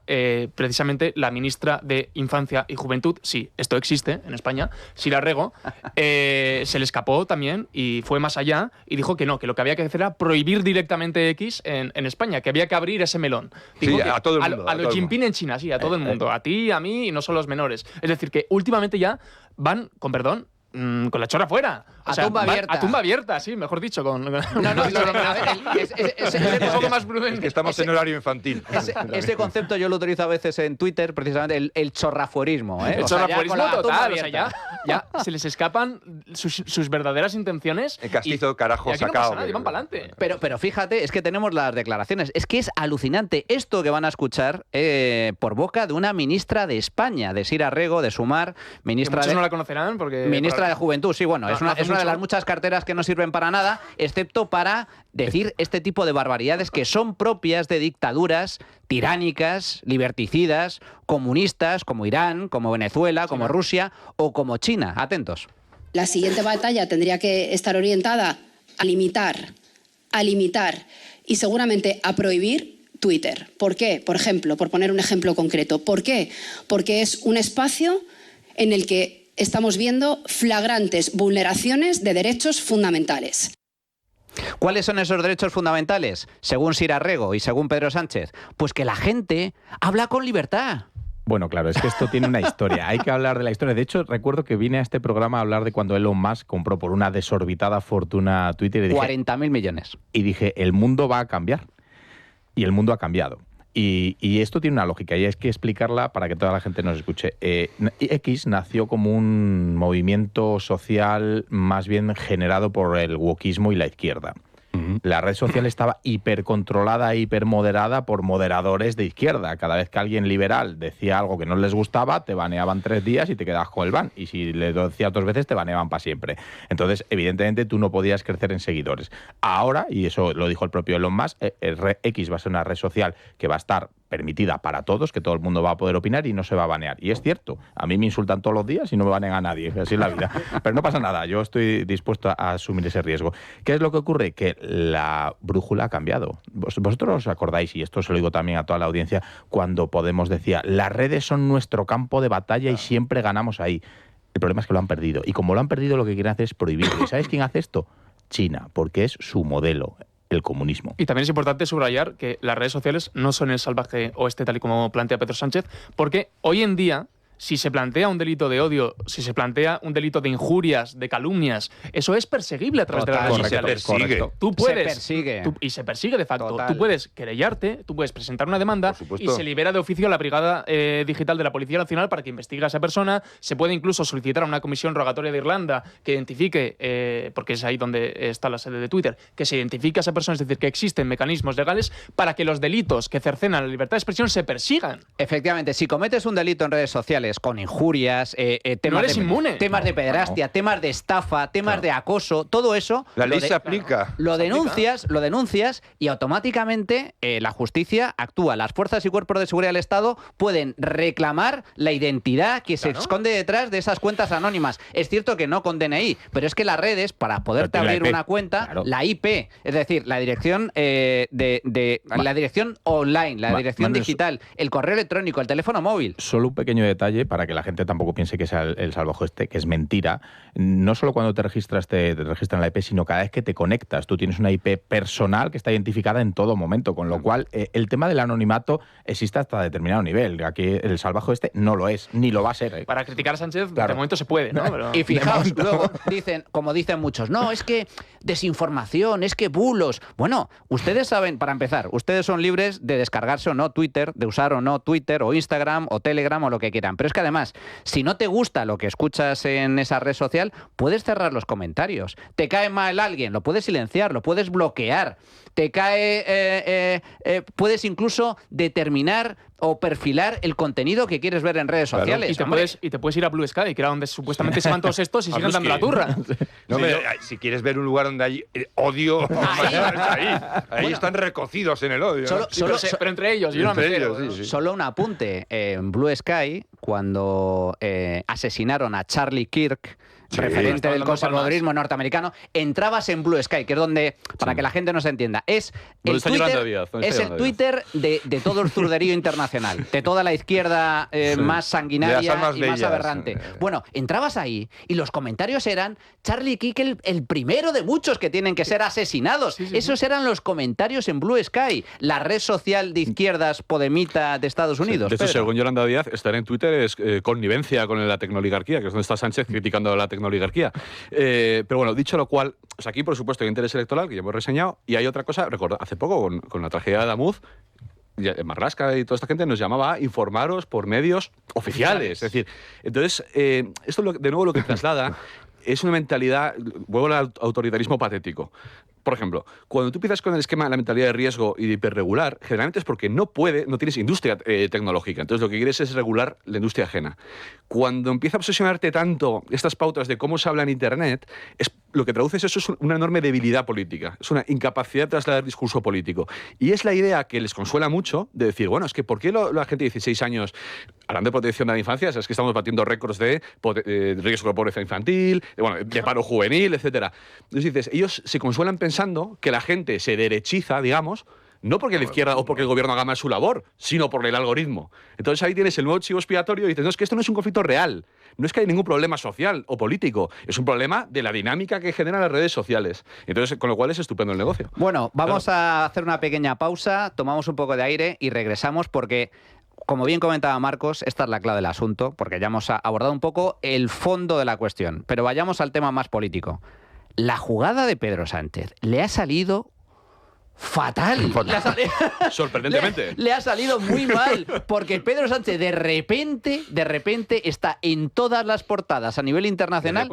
precisamente, la ministra de Infancia y Juventud, sí, esto existe en España, Sira Rego, se le escapó también y fue más allá y dijo que no, que lo que había que hacer era prohibir directamente X en España, que había que abrir ese melón. Dijo sí, que a todo el mundo. A los Jinping en China, sí, a todo el mundo. A ti, a mí y no solo los menores. Es decir, que últimamente ya van, con perdón, con la chorra fuera. O sea, tumba abierta. A tumba abierta, sí, mejor dicho. No, a ver, es un poco más prudente. Es que estamos en horario infantil. Ese concepto yo lo utilizo a veces en Twitter, precisamente el chorrafuerismo. El chorrafuerismo total. O sea, ya se les escapan sus verdaderas intenciones. El castizo, carajo, y aquí sacado. No pasa nada, y van para adelante. Pero fíjate, es que tenemos las declaraciones. Es que es alucinante esto que van a escuchar por boca de una ministra de España, de Sira Rego, de Sumar, ministra muchos de... no la conocerán porque... Ministra de Juventud, sí, bueno, es una de las muchas carteras que no sirven para nada, excepto para decir este tipo de barbaridades que son propias de dictaduras tiránicas, liberticidas, comunistas, como Irán, como Venezuela, como Rusia o como China. Atentos. La siguiente batalla tendría que estar orientada a limitar y seguramente a prohibir Twitter. ¿Por qué? Por ejemplo, por poner un ejemplo concreto. ¿Por qué? Porque es un espacio en el que estamos viendo flagrantes vulneraciones de derechos fundamentales. ¿Cuáles son esos derechos fundamentales? Según Sira Rego y según Pedro Sánchez, pues que la gente habla con libertad. Bueno, claro, es que esto tiene una historia. Hay que hablar de la historia. De hecho, recuerdo que vine a este programa a hablar de cuando Elon Musk compró por una desorbitada fortuna Twitter y dije... 40.000 millones. Y dije, el mundo va a cambiar. Y el mundo ha cambiado. Y esto tiene una lógica y hay que explicarla para que toda la gente nos escuche. X nació como un movimiento social más bien generado por el wokismo y la izquierda. La red social estaba hipercontrolada, hipermoderada por moderadores de izquierda. Cada vez que alguien liberal decía algo que no les gustaba, te baneaban 3 días y te quedabas con el ban. Y si le decía 2 veces, te baneaban para siempre. Entonces, evidentemente, tú no podías crecer en seguidores. Ahora, y eso lo dijo el propio Elon Musk, X va a ser una red social que va a estar permitida para todos, que todo el mundo va a poder opinar y no se va a banear. Y es cierto, a mí me insultan todos los días y no me banean a nadie, así es la vida. Pero no pasa nada, yo estoy dispuesto a asumir ese riesgo. ¿Qué es lo que ocurre? Que la brújula ha cambiado. Vosotros os acordáis, y esto se lo digo también a toda la audiencia, cuando Podemos decía, las redes son nuestro campo de batalla y siempre ganamos ahí. El problema es que lo han perdido. Y como lo han perdido, lo que quieren hacer es prohibirlo. ¿Y sabes quién hace esto? China, porque es su modelo. El comunismo. Y también es importante subrayar que las redes sociales no son el salvaje oeste tal y como plantea Pedro Sánchez, porque hoy en día, si se plantea un delito de odio, si se plantea un delito de injurias, de calumnias, eso es perseguible a través de las redes sociales. Tú puedes, y se persigue de facto. Total. Tú puedes querellarte, tú puedes presentar una demanda y se libera de oficio a la Brigada Digital de la Policía Nacional para que investigue a esa persona. Se puede incluso solicitar a una comisión rogatoria de Irlanda que identifique, porque es ahí donde está la sede de Twitter, que se identifique a esa persona, es decir, que existen mecanismos legales para que los delitos que cercenan la libertad de expresión se persigan. Efectivamente, si cometes un delito en redes sociales, con injurias, temas, no eres inmune. Temas de pederastia, temas de estafa, temas de acoso, todo eso. La ley se aplica. Lo denuncias y automáticamente la justicia actúa. Las fuerzas y cuerpos de seguridad del Estado pueden reclamar la identidad que se esconde detrás de esas cuentas anónimas. Es cierto que no con DNI, pero es que las redes, para poderte abrir una cuenta, la IP, es decir, la dirección la dirección online, la dirección digital, el correo electrónico, el teléfono móvil. Solo un pequeño detalle para que la gente tampoco piense que es el salvaje oeste, que es mentira. No solo cuando te registras te registran la IP, sino cada vez que te conectas. Tú tienes una IP personal que está identificada en todo momento, con lo cual el tema del anonimato existe hasta determinado nivel. Aquí el salvaje oeste no lo es, ni lo va a ser. Para criticar a Sánchez, de momento se puede, ¿no? Pero... Y fijaos, luego dicen, como dicen muchos, no, es que desinformación, es que bulos. Bueno, ustedes saben, para empezar, ustedes son libres de descargarse o no Twitter, de usar o no Twitter o Instagram o Telegram o lo que quieran. Pero es que además, si no te gusta lo que escuchas en esa red social, puedes cerrar los comentarios. Te cae mal alguien, lo puedes silenciar, lo puedes bloquear. Te cae... puedes incluso determinar o perfilar el contenido que quieres ver en redes sociales. Y te puedes ir a Blue Sky, que era donde supuestamente se van todos estos y siguen dando la turra. No, pero, si quieres ver un lugar donde hay odio, ahí están recocidos en el odio. Pero entre ellos, yo no me refiero. Solo un apunte. En Blue Sky, cuando asesinaron a Charlie Kirk, referente del conservadurismo norteamericano, entrabas en Blue Sky, que es donde, para que la gente no se entienda, es el Twitter de todo el zurderío internacional, de toda la izquierda más sanguinaria y más aberrante. Bueno, entrabas ahí y los comentarios eran Charlie Kirk el primero de muchos que tienen que ser asesinados. Esos eran los comentarios en Blue Sky, la red social de izquierdas podemita de Estados Unidos. De hecho, según Yolanda Díaz, estar en Twitter es connivencia con la tecnoligarquía, que es donde está Sánchez criticando la tecnoligarquía. Pero bueno, dicho lo cual, pues aquí por supuesto hay interés electoral, que ya hemos reseñado, y hay otra cosa, recuerdo, hace poco con la tragedia de Adamuz, Marlaska y toda esta gente nos llamaba a informaros por medios oficiales. Es decir, entonces, esto de nuevo lo que traslada es una mentalidad, vuelvo al autoritarismo patético. Por ejemplo, cuando tú empiezas con el esquema de la mentalidad de riesgo y de hiperregular, generalmente es porque no tienes industria tecnológica. Entonces lo que quieres es regular la industria ajena. Cuando empieza a obsesionarte tanto estas pautas de cómo se habla en Internet, lo que traduces eso es una enorme debilidad política. Es una incapacidad de trasladar discurso político. Y es la idea que les consuela mucho de decir, bueno, es que ¿por qué la gente de 16 años, hablando de protección de la infancia, es que estamos batiendo récords de riesgo de pobreza infantil, de paro juvenil, etcétera? Entonces dices, ellos se consuelan pensando que la gente se derechiza, digamos, no porque la izquierda o porque el gobierno haga mal su labor, sino por el algoritmo. Entonces ahí tienes el nuevo chivo expiatorio y dices, no, es que esto no es un conflicto real, no es que hay ningún problema social o político, es un problema de la dinámica que generan las redes sociales. Entonces, con lo cual es estupendo el negocio. Bueno, vamos a hacer una pequeña pausa, tomamos un poco de aire y regresamos porque... Como bien comentaba Marcos, esta es la clave del asunto, porque ya hemos abordado un poco el fondo de la cuestión. Pero vayamos al tema más político. La jugada de Pedro Sánchez le ha salido fatal. Sorprendentemente. Le ha salido muy mal, porque Pedro Sánchez de repente está en todas las portadas a nivel internacional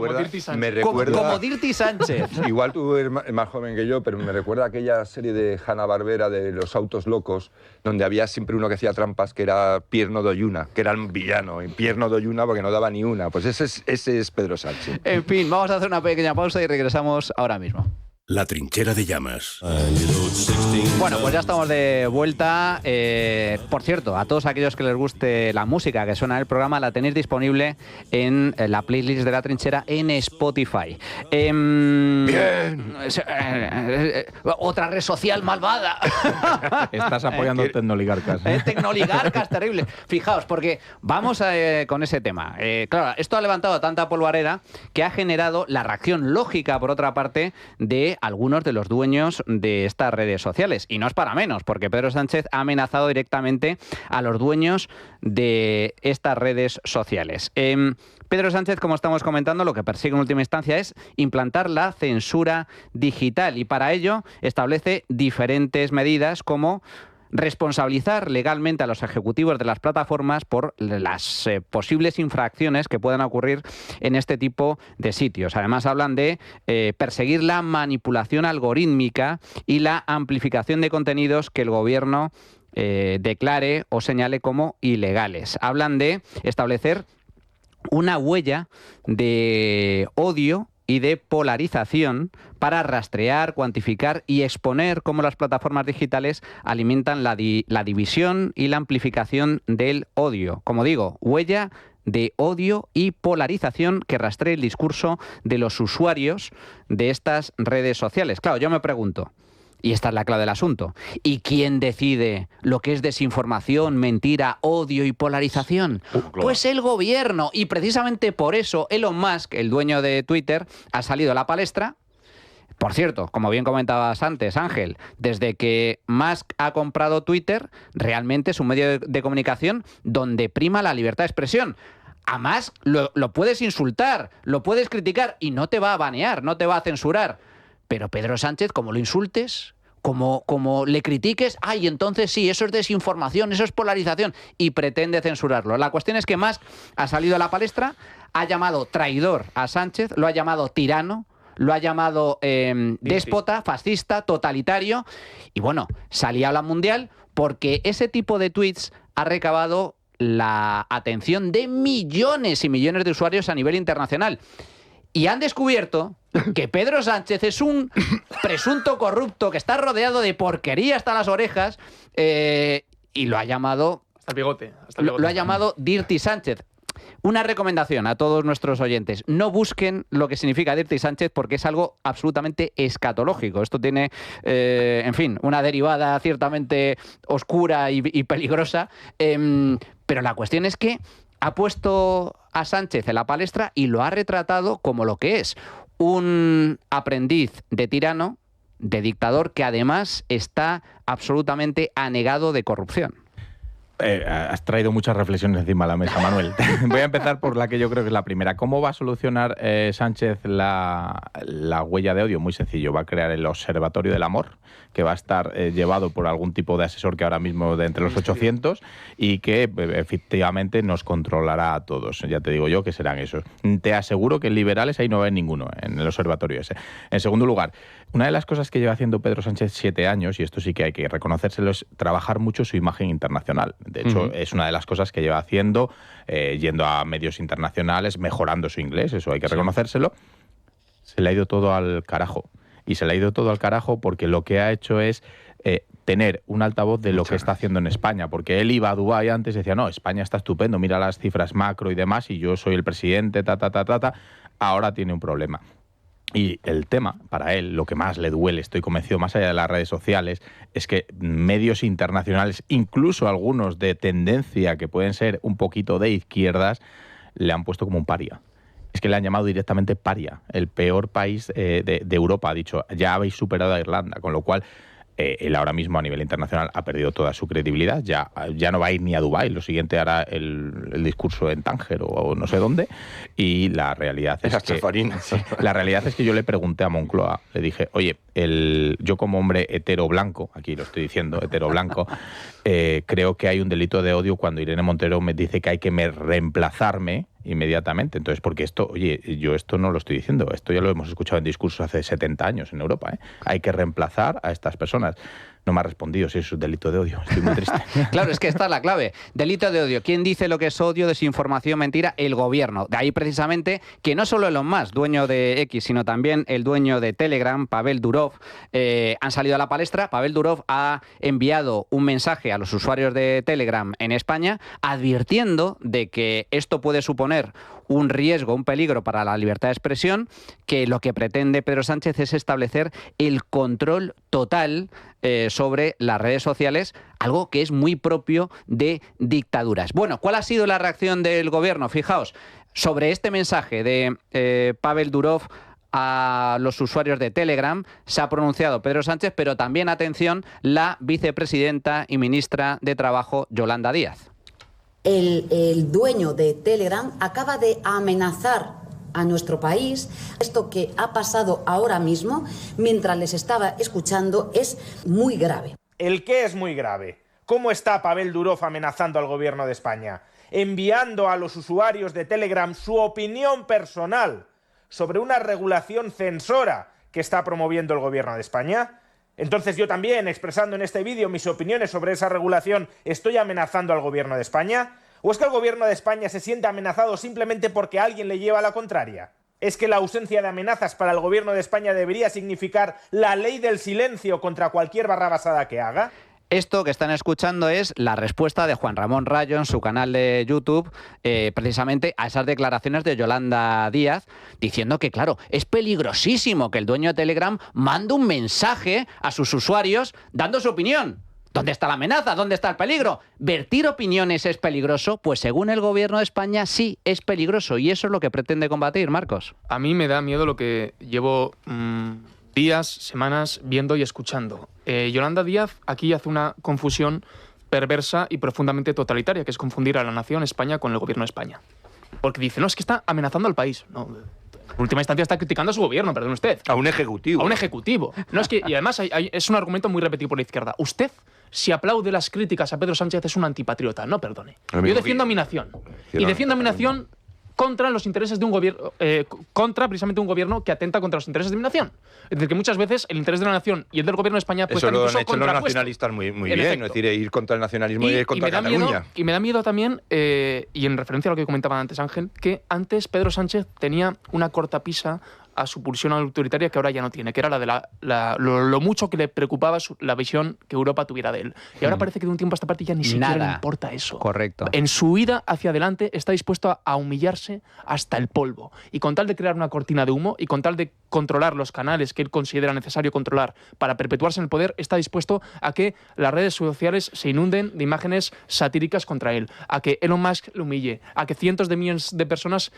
Me recuerda, como Dirty Sánchez. Igual tú eres más joven que yo, pero me recuerda aquella serie de Hanna-Barbera de los autos locos, donde había siempre uno que hacía trampas, que era Pierno Doyuna, que era un villano, y Pierno Doyuna porque no daba ni una. Pues ese es Pedro Sánchez. En fin, vamos a hacer una pequeña pausa y regresamos ahora mismo. La trinchera de llamas. Bueno, pues ya estamos de vuelta. Por cierto, a todos aquellos que les guste la música que suena en el programa, la tenéis disponible en la playlist de La Trinchera en Spotify. ¡Bien! Otra red social malvada. Estás apoyando tecnoligarcas. Tecnoligarcas, terrible. Fijaos, porque vamos con ese tema. Claro, esto ha levantado tanta polvareda que ha generado la reacción lógica, por otra parte, de algunos de los dueños de estas redes sociales. Y no es para menos, porque Pedro Sánchez ha amenazado directamente a los dueños de estas redes sociales. Pedro Sánchez, como estamos comentando, lo que persigue en última instancia es implantar la censura digital y para ello establece diferentes medidas como responsabilizar legalmente a los ejecutivos de las plataformas por las posibles infracciones que puedan ocurrir en este tipo de sitios. Además, hablan de perseguir la manipulación algorítmica y la amplificación de contenidos que el gobierno declare o señale como ilegales. Hablan de establecer una huella de odio y de polarización para rastrear, cuantificar y exponer cómo las plataformas digitales alimentan la división y la amplificación del odio. Como digo, huella de odio y polarización que rastree el discurso de los usuarios de estas redes sociales. Claro, yo me pregunto, y esta es la clave del asunto, ¿y quién decide lo que es desinformación, mentira, odio y polarización? Claro. Pues el gobierno. Y precisamente por eso Elon Musk, el dueño de Twitter, ha salido a la palestra. Por cierto, como bien comentabas antes, Ángel, desde que Musk ha comprado Twitter, realmente es un medio de comunicación donde prima la libertad de expresión. A Musk lo puedes insultar, lo puedes criticar y no te va a banear, no te va a censurar. Pero Pedro Sánchez, como lo insultes, como le critiques, ¡ay, entonces sí, eso es desinformación, eso es polarización! Y pretende censurarlo. La cuestión es que Musk ha salido a la palestra, ha llamado traidor a Sánchez, lo ha llamado tirano, lo ha llamado déspota, fascista, totalitario. Y bueno, salía a la mundial porque ese tipo de tweets ha recabado la atención de millones y millones de usuarios a nivel internacional. Y han descubierto que Pedro Sánchez es un presunto corrupto que está rodeado de porquería hasta las orejas y lo ha llamado... Hasta el bigote. Lo ha llamado Dirty Sánchez. Una recomendación a todos nuestros oyentes. No busquen lo que significa Dirty Sánchez porque es algo absolutamente escatológico. Esto tiene, en fin, una derivada ciertamente oscura y peligrosa. Pero la cuestión es que ha puesto a Sánchez en la palestra y lo ha retratado como lo que es, un aprendiz de tirano, de dictador, que además está absolutamente anegado de corrupción. Has traído muchas reflexiones encima de la mesa, Manuel. Voy a empezar por la que yo creo que es la primera. ¿Cómo va a solucionar Sánchez la huella de odio? Muy sencillo. Va a crear el Observatorio del Amor, que va a estar llevado por algún tipo de asesor que ahora mismo de entre los 800 y que efectivamente nos controlará a todos. Ya te digo yo que serán esos. Te aseguro que en liberales ahí no va a haber ninguno en el observatorio ese. En segundo lugar, una de las cosas que lleva haciendo Pedro Sánchez 7 años, y esto sí que hay que reconocérselo, es trabajar mucho su imagen internacional. De hecho, es una de las cosas que lleva haciendo, yendo a medios internacionales, mejorando su inglés, eso hay que reconocérselo. Se le ha ido todo al carajo. Y se le ha ido todo al carajo porque lo que ha hecho es tener un altavoz de lo que está haciendo en España. Porque él iba a Dubái antes y decía, no, España está estupendo, mira las cifras macro y demás, y yo soy el presidente, ahora tiene un problema. Y el tema, para él, lo que más le duele, estoy convencido, más allá de las redes sociales, es que medios internacionales, incluso algunos de tendencia que pueden ser un poquito de izquierdas, le han puesto como un paria. Es que le han llamado directamente paria, el peor país de Europa. Ha dicho, ya habéis superado a Irlanda, con lo cual Él ahora mismo a nivel internacional ha perdido toda su credibilidad, ya no va a ir ni a Dubái, lo siguiente hará el discurso en Tánger o no sé dónde, y la realidad es que yo le pregunté a Moncloa, le dije, oye, yo como hombre hetero blanco, aquí lo estoy diciendo, hetero blanco, creo que hay un delito de odio cuando Irene Montero me dice que hay que reemplazarme inmediatamente. Entonces, porque yo esto no lo estoy diciendo, esto ya lo hemos escuchado en discursos hace 70 años en Europa, ¿eh? Hay que reemplazar a estas personas. No me ha respondido si es un delito de odio, estoy muy triste. Claro, es que esta es la clave. Delito de odio. ¿Quién dice lo que es odio, desinformación, mentira? El gobierno. De ahí precisamente que no solo Elon Musk, dueño de X, sino también el dueño de Telegram, Pavel Durov, han salido a la palestra. Pavel Durov ha enviado un mensaje a los usuarios de Telegram en España advirtiendo de que esto puede suponer un riesgo, un peligro para la libertad de expresión, que lo que pretende Pedro Sánchez es establecer el control total sobre las redes sociales, algo que es muy propio de dictaduras. Bueno, ¿cuál ha sido la reacción del gobierno? Fijaos, sobre este mensaje de Pavel Durov a los usuarios de Telegram se ha pronunciado Pedro Sánchez, pero también, atención, la vicepresidenta y ministra de Trabajo, Yolanda Díaz. El dueño de Telegram acaba de amenazar a nuestro país. Esto que ha pasado ahora mismo, mientras les estaba escuchando, es muy grave. ¿El qué es muy grave? ¿Cómo está Pavel Durov amenazando al gobierno de España? Enviando a los usuarios de Telegram su opinión personal sobre una regulación censora que está promoviendo el gobierno de España. Entonces yo también, expresando en este vídeo mis opiniones sobre esa regulación, ¿estoy amenazando al gobierno de España? ¿O es que el gobierno de España se siente amenazado simplemente porque alguien le lleva la contraria? ¿Es que la ausencia de amenazas para el gobierno de España debería significar la ley del silencio contra cualquier barrabasada que haga? Esto que están escuchando es la respuesta de Juan Ramón Rayo en su canal de YouTube, precisamente a esas declaraciones de Yolanda Díaz, diciendo que, claro, es peligrosísimo que el dueño de Telegram mande un mensaje a sus usuarios dando su opinión. ¿Dónde está la amenaza? ¿Dónde está el peligro? ¿Vertir opiniones es peligroso? Pues según el gobierno de España sí es peligroso, y eso es lo que pretende combatir, Marcos. A mí me da miedo lo que llevo días, semanas viendo y escuchando. Yolanda Díaz aquí hace una confusión perversa y profundamente totalitaria, que es confundir a la nación España con el gobierno de España. Porque dice, no, es que está amenazando al país. No, en última instancia está criticando a su gobierno, perdón usted. A un ejecutivo. A un ejecutivo. No, es que, y además es un argumento muy repetido por la izquierda. Usted, si aplaude las críticas a Pedro Sánchez, es un antipatriota. No, perdone. Yo defiendo a mi nación. Y defiendo a mi nación contra los intereses de un gobierno, contra precisamente un gobierno que atenta contra los intereses de mi nación. Es decir, que muchas veces el interés de la nación y el del gobierno de España puede estar incluso contrapuestos. Eso lo han hecho los nacionalistas muy bien, es decir, ir contra el nacionalismo y ir contra Cataluña. Y me da miedo también, y en referencia a lo que comentaba antes Ángel, que antes Pedro Sánchez tenía una cortapisa a su pulsión autoritaria que ahora ya no tiene, que era la de lo mucho que le preocupaba la visión que Europa tuviera de él. Y ahora parece que de un tiempo a esta parte ya ni siquiera le importa eso. Correcto. En su huida hacia adelante está dispuesto a humillarse hasta el polvo. Y con tal de crear una cortina de humo y con tal de controlar los canales que él considera necesario controlar para perpetuarse en el poder, está dispuesto a que las redes sociales se inunden de imágenes satíricas contra él, a que Elon Musk lo humille, a que cientos de millones de personas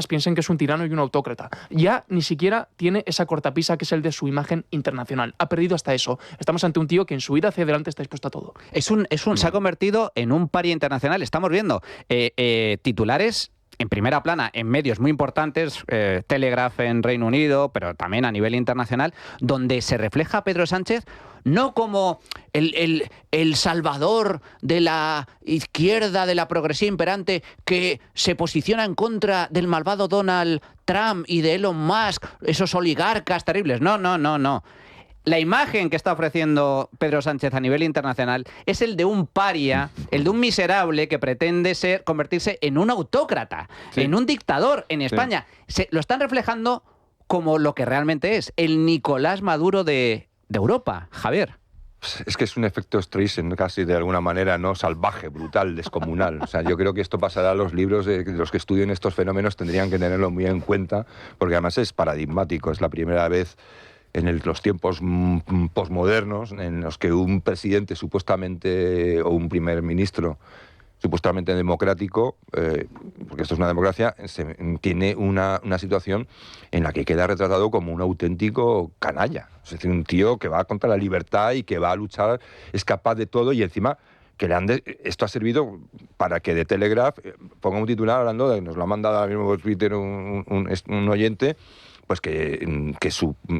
piensen que es un tirano y un autócrata. Ya ni siquiera tiene esa cortapisa que es el de su imagen internacional. Ha perdido hasta eso. Estamos ante un tío que en su vida hacia adelante está dispuesto a todo. Se ha convertido en un paria internacional. Estamos viendo titulares en primera plana en medios muy importantes, Telegraph en Reino Unido, pero también a nivel internacional, donde se refleja a Pedro Sánchez no como el salvador de la izquierda, de la progresía imperante, que se posiciona en contra del malvado Donald Trump y de Elon Musk, esos oligarcas terribles. No. La imagen que está ofreciendo Pedro Sánchez a nivel internacional es el de un paria, el de un miserable que pretende convertirse en un autócrata, en un dictador en España. Lo están reflejando como lo que realmente es, el Nicolás Maduro de Europa, Javier. Es que es un efecto Streisand casi de alguna manera, ¿no? Salvaje, brutal, descomunal. O sea, yo creo que esto pasará a los libros, los que estudien estos fenómenos tendrían que tenerlo muy en cuenta, porque además es paradigmático, es la primera vez en los tiempos posmodernos en los que un presidente supuestamente o un primer ministro supuestamente democrático, porque esto es una democracia, tiene una situación en la que queda retratado como un auténtico canalla. Es decir, un tío que va contra la libertad y que va a luchar, es capaz de todo, y encima que esto ha servido para que The Telegraph ponga un titular hablando de, nos lo ha mandado ahora mismo por Twitter un oyente, pues que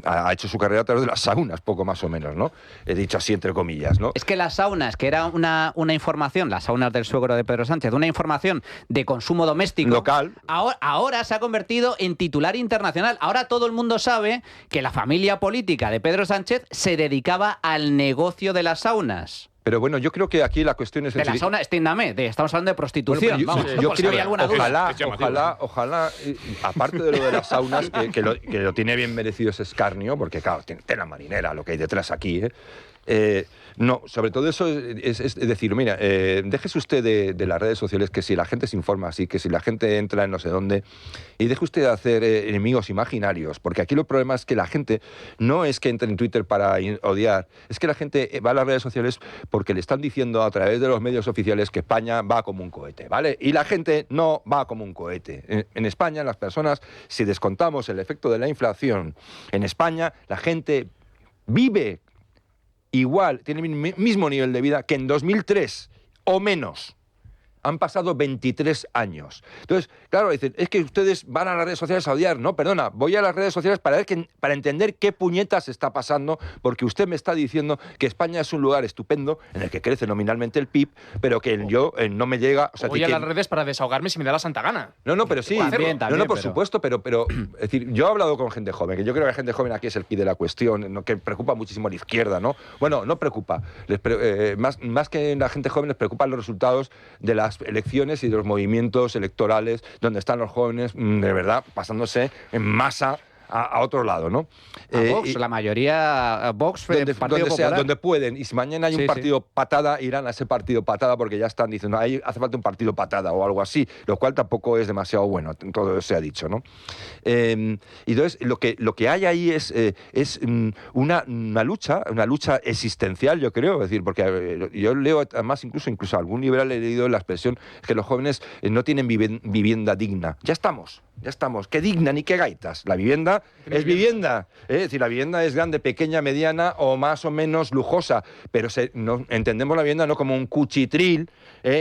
ha hecho su carrera a través de las saunas, poco más o menos, ¿no? He dicho así entre comillas, ¿no? Es que las saunas, que era una información, las saunas del suegro de Pedro Sánchez, una información de consumo doméstico local, ahora se ha convertido en titular internacional. Ahora todo el mundo sabe que la familia política de Pedro Sánchez se dedicaba al negocio de las saunas. Pero bueno, yo creo que aquí la cuestión es... De la sauna, estamos hablando de prostitución. Bueno, yo creo que ojalá, aparte de lo de las saunas, que lo tiene bien merecido ese escarnio, porque claro, tiene tela marinera lo que hay detrás aquí, no, sobre todo eso es decir, mira, déjese usted de las redes sociales, que si la gente se informa así, que si la gente entra en no sé dónde, y deje usted de hacer enemigos imaginarios, porque aquí el problema es que la gente no es que entre en Twitter para odiar, es que la gente va a las redes sociales porque le están diciendo a través de los medios oficiales que España va como un cohete, ¿vale? Y la gente no va como un cohete. En España, las personas, si descontamos el efecto de la inflación, en España la gente vive igual, tiene el mismo nivel de vida que en 2003 o menos. Han pasado 23 años. Entonces, claro, dicen, es que ustedes van a las redes sociales a odiar. No, perdona, voy a las redes sociales para entender qué puñetas está pasando, porque usted me está diciendo que España es un lugar estupendo en el que crece nominalmente el PIB, pero que yo no me llega... O sea, voy a las redes para desahogarme si me da la santa gana. No, pero sí. También, por supuesto, pero es decir, yo he hablado con gente joven, que yo creo que la gente joven aquí es el quid de la cuestión, ¿no? Que preocupa muchísimo a la izquierda, ¿no? Bueno, no preocupa. Más que la gente joven les preocupan los resultados de las elecciones y de los movimientos electorales donde están los jóvenes de verdad pasándose en masa a otro lado, ¿no? Vox, la mayoría Vox, donde pueden, y si mañana hay un partido patada, irán a ese partido patada porque ya están diciendo, ahí hace falta un partido patada o algo así, lo cual tampoco es demasiado bueno, todo se ha dicho, ¿no? Y entonces lo que hay ahí es una lucha existencial, yo creo, es decir, porque yo leo además incluso algún liberal he leído la expresión que los jóvenes no tienen vivienda digna. Ya estamos, qué digna ni qué gaitas, la vivienda es vivienda, es decir, la vivienda es grande, pequeña, mediana o más o menos lujosa, pero no, entendemos la vivienda no como un cuchitril,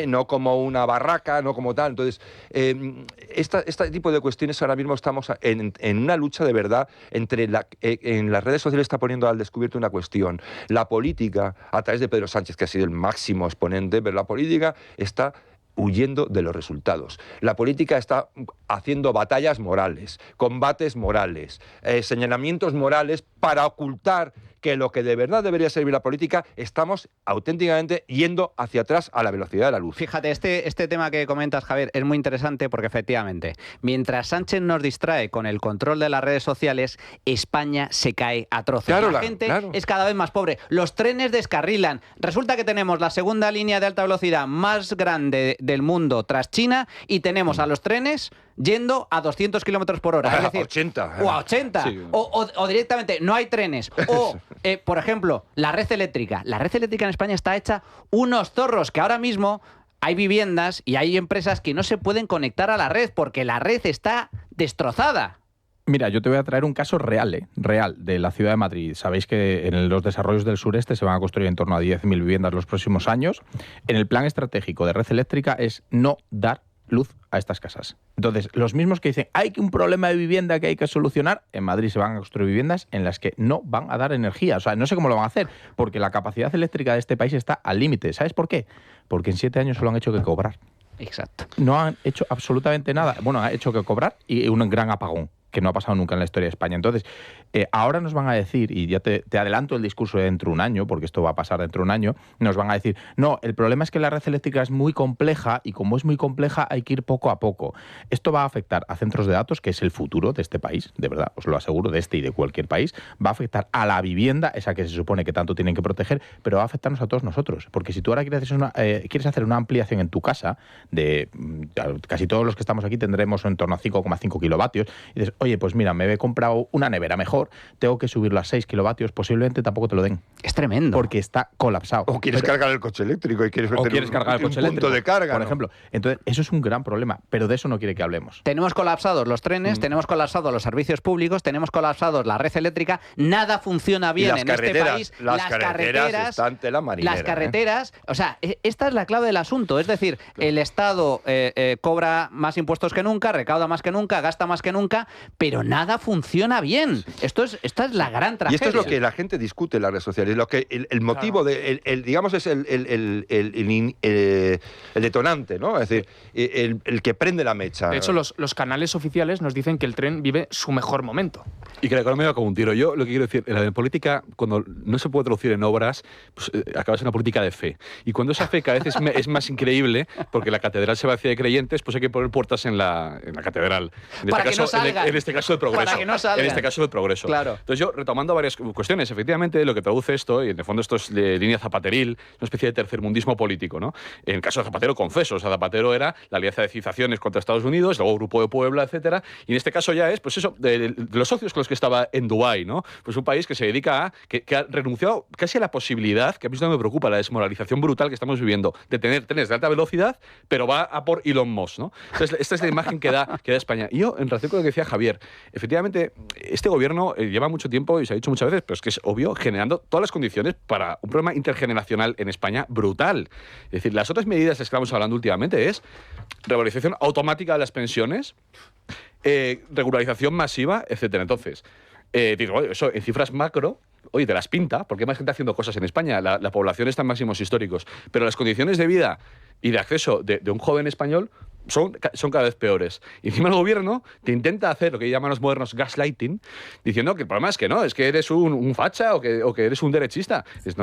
no como una barraca, no como tal. Entonces, este tipo de cuestiones ahora mismo estamos en una lucha de verdad entre en las redes sociales está poniendo al descubierto una cuestión. La política, a través de Pedro Sánchez, que ha sido el máximo exponente, pero la política está huyendo de los resultados. La política está haciendo batallas morales, combates morales, señalamientos morales para ocultar que lo que de verdad debería servir la política, estamos auténticamente yendo hacia atrás a la velocidad de la luz. Fíjate, este tema que comentas, Javier, es muy interesante porque efectivamente, mientras Sánchez nos distrae con el control de las redes sociales, España se cae a trozos. Claro, la gente es cada vez más pobre. Los trenes descarrilan. Resulta que tenemos la segunda línea de alta velocidad más grande del mundo tras China y tenemos a los trenes yendo a 200 kilómetros por hora. Es decir, 80. O a 80. Sí. O directamente no hay trenes. O, por ejemplo, la red eléctrica. La red eléctrica en España está hecha unos zorros que ahora mismo hay viviendas y hay empresas que no se pueden conectar a la red porque la red está destrozada. Mira, yo te voy a traer un caso real de la ciudad de Madrid. Sabéis que en los desarrollos del sureste se van a construir en torno a 10.000 viviendas los próximos años. En el plan estratégico de red eléctrica es no dar luz a estas casas. Entonces, los mismos que dicen hay un problema de vivienda que hay que solucionar, en Madrid se van a construir viviendas en las que no van a dar energía. O sea, no sé cómo lo van a hacer, porque la capacidad eléctrica de este país está al límite. ¿Sabes por qué? Porque en 7 años solo han hecho que cobrar. Exacto. No han hecho absolutamente nada. Bueno, han hecho que cobrar y un gran apagón, que no ha pasado nunca en la historia de España. Entonces, ahora nos van a decir, y ya te adelanto el discurso de dentro de un año, porque esto va a pasar dentro de un año, nos van a decir, no, el problema es que la red eléctrica es muy compleja y como es muy compleja hay que ir poco a poco. Esto va a afectar a centros de datos, que es el futuro de este país, de verdad, os lo aseguro, de este y de cualquier país. Va a afectar a la vivienda, esa que se supone que tanto tienen que proteger, pero va a afectarnos a todos nosotros. Porque si tú ahora quieres hacer una ampliación en tu casa, casi todos los que estamos aquí tendremos en torno a 5,5 kilovatios, y dices, oye, pues mira, me he comprado una nevera mejor, tengo que subirlo a 6 kilovatios, posiblemente tampoco te lo den. Es tremendo. Porque está colapsado. O quieres cargar el coche eléctrico y quieres cargar el coche un eléctrico, punto de carga, por ¿no? ejemplo. Entonces, eso es un gran problema, pero de eso no quiere que hablemos. Tenemos colapsados los trenes, tenemos colapsados los servicios públicos, tenemos colapsados la red eléctrica, nada funciona bien en este país. Las carreteras están tela marinera. Las carreteras, o sea, esta es la clave del asunto. Es decir, el Estado cobra más impuestos que nunca, recauda más que nunca, gasta más que nunca, pero nada funciona bien. Esta es la gran tragedia. Y esto es lo que la gente discute en las redes sociales. Lo que el motivo digamos es el detonante, ¿no? Es decir, el que prende la mecha. De hecho, los canales oficiales nos dicen que el tren vive su mejor momento. Y que la economía va como un tiro. Yo lo que quiero decir, en la política, cuando no se puede traducir en obras, pues acaba siendo una política de fe. Y cuando esa fe cada vez es más increíble, porque la catedral se vacía de creyentes, pues hay que poner puertas en la catedral. En este caso, el progreso. Para que no salgan. En este caso, el progreso. Claro. Entonces yo, retomando varias cuestiones, efectivamente, lo que traduce esto, y en el fondo esto es de línea zapateril, una especie de tercermundismo político, ¿no? En el caso de Zapatero, confeso, o sea, Zapatero era la alianza de civilizaciones contra Estados Unidos, luego Grupo de Puebla, etcétera, y en este caso ya es, pues eso, de los socios con los que estaba en Dubái, ¿no? Pues un país que se dedica a, que ha renunciado casi a la posibilidad, que a mí no me preocupa, la desmoralización brutal que estamos viviendo, de tener trenes de alta velocidad, pero va a por Elon Musk, ¿no? Entonces, esta es la imagen que da España. Y yo, en relación con lo que decía Javier, efectivamente, este gobierno lleva mucho tiempo, y se ha dicho muchas veces, pero es que es obvio, generando todas las condiciones para un problema intergeneracional en España brutal. Es decir, las otras medidas de las que estamos hablando últimamente es regularización automática de las pensiones, regularización masiva, etcétera. Entonces, digo, eso en cifras macro, oye, te las pinta, porque hay más gente haciendo cosas en España, la población está en máximos históricos, pero las condiciones de vida y de acceso de un joven español son cada vez peores. Y encima el gobierno te intenta hacer lo que llaman los modernos gaslighting, diciendo que el problema es que no, es que eres un facha o que eres un derechista. Es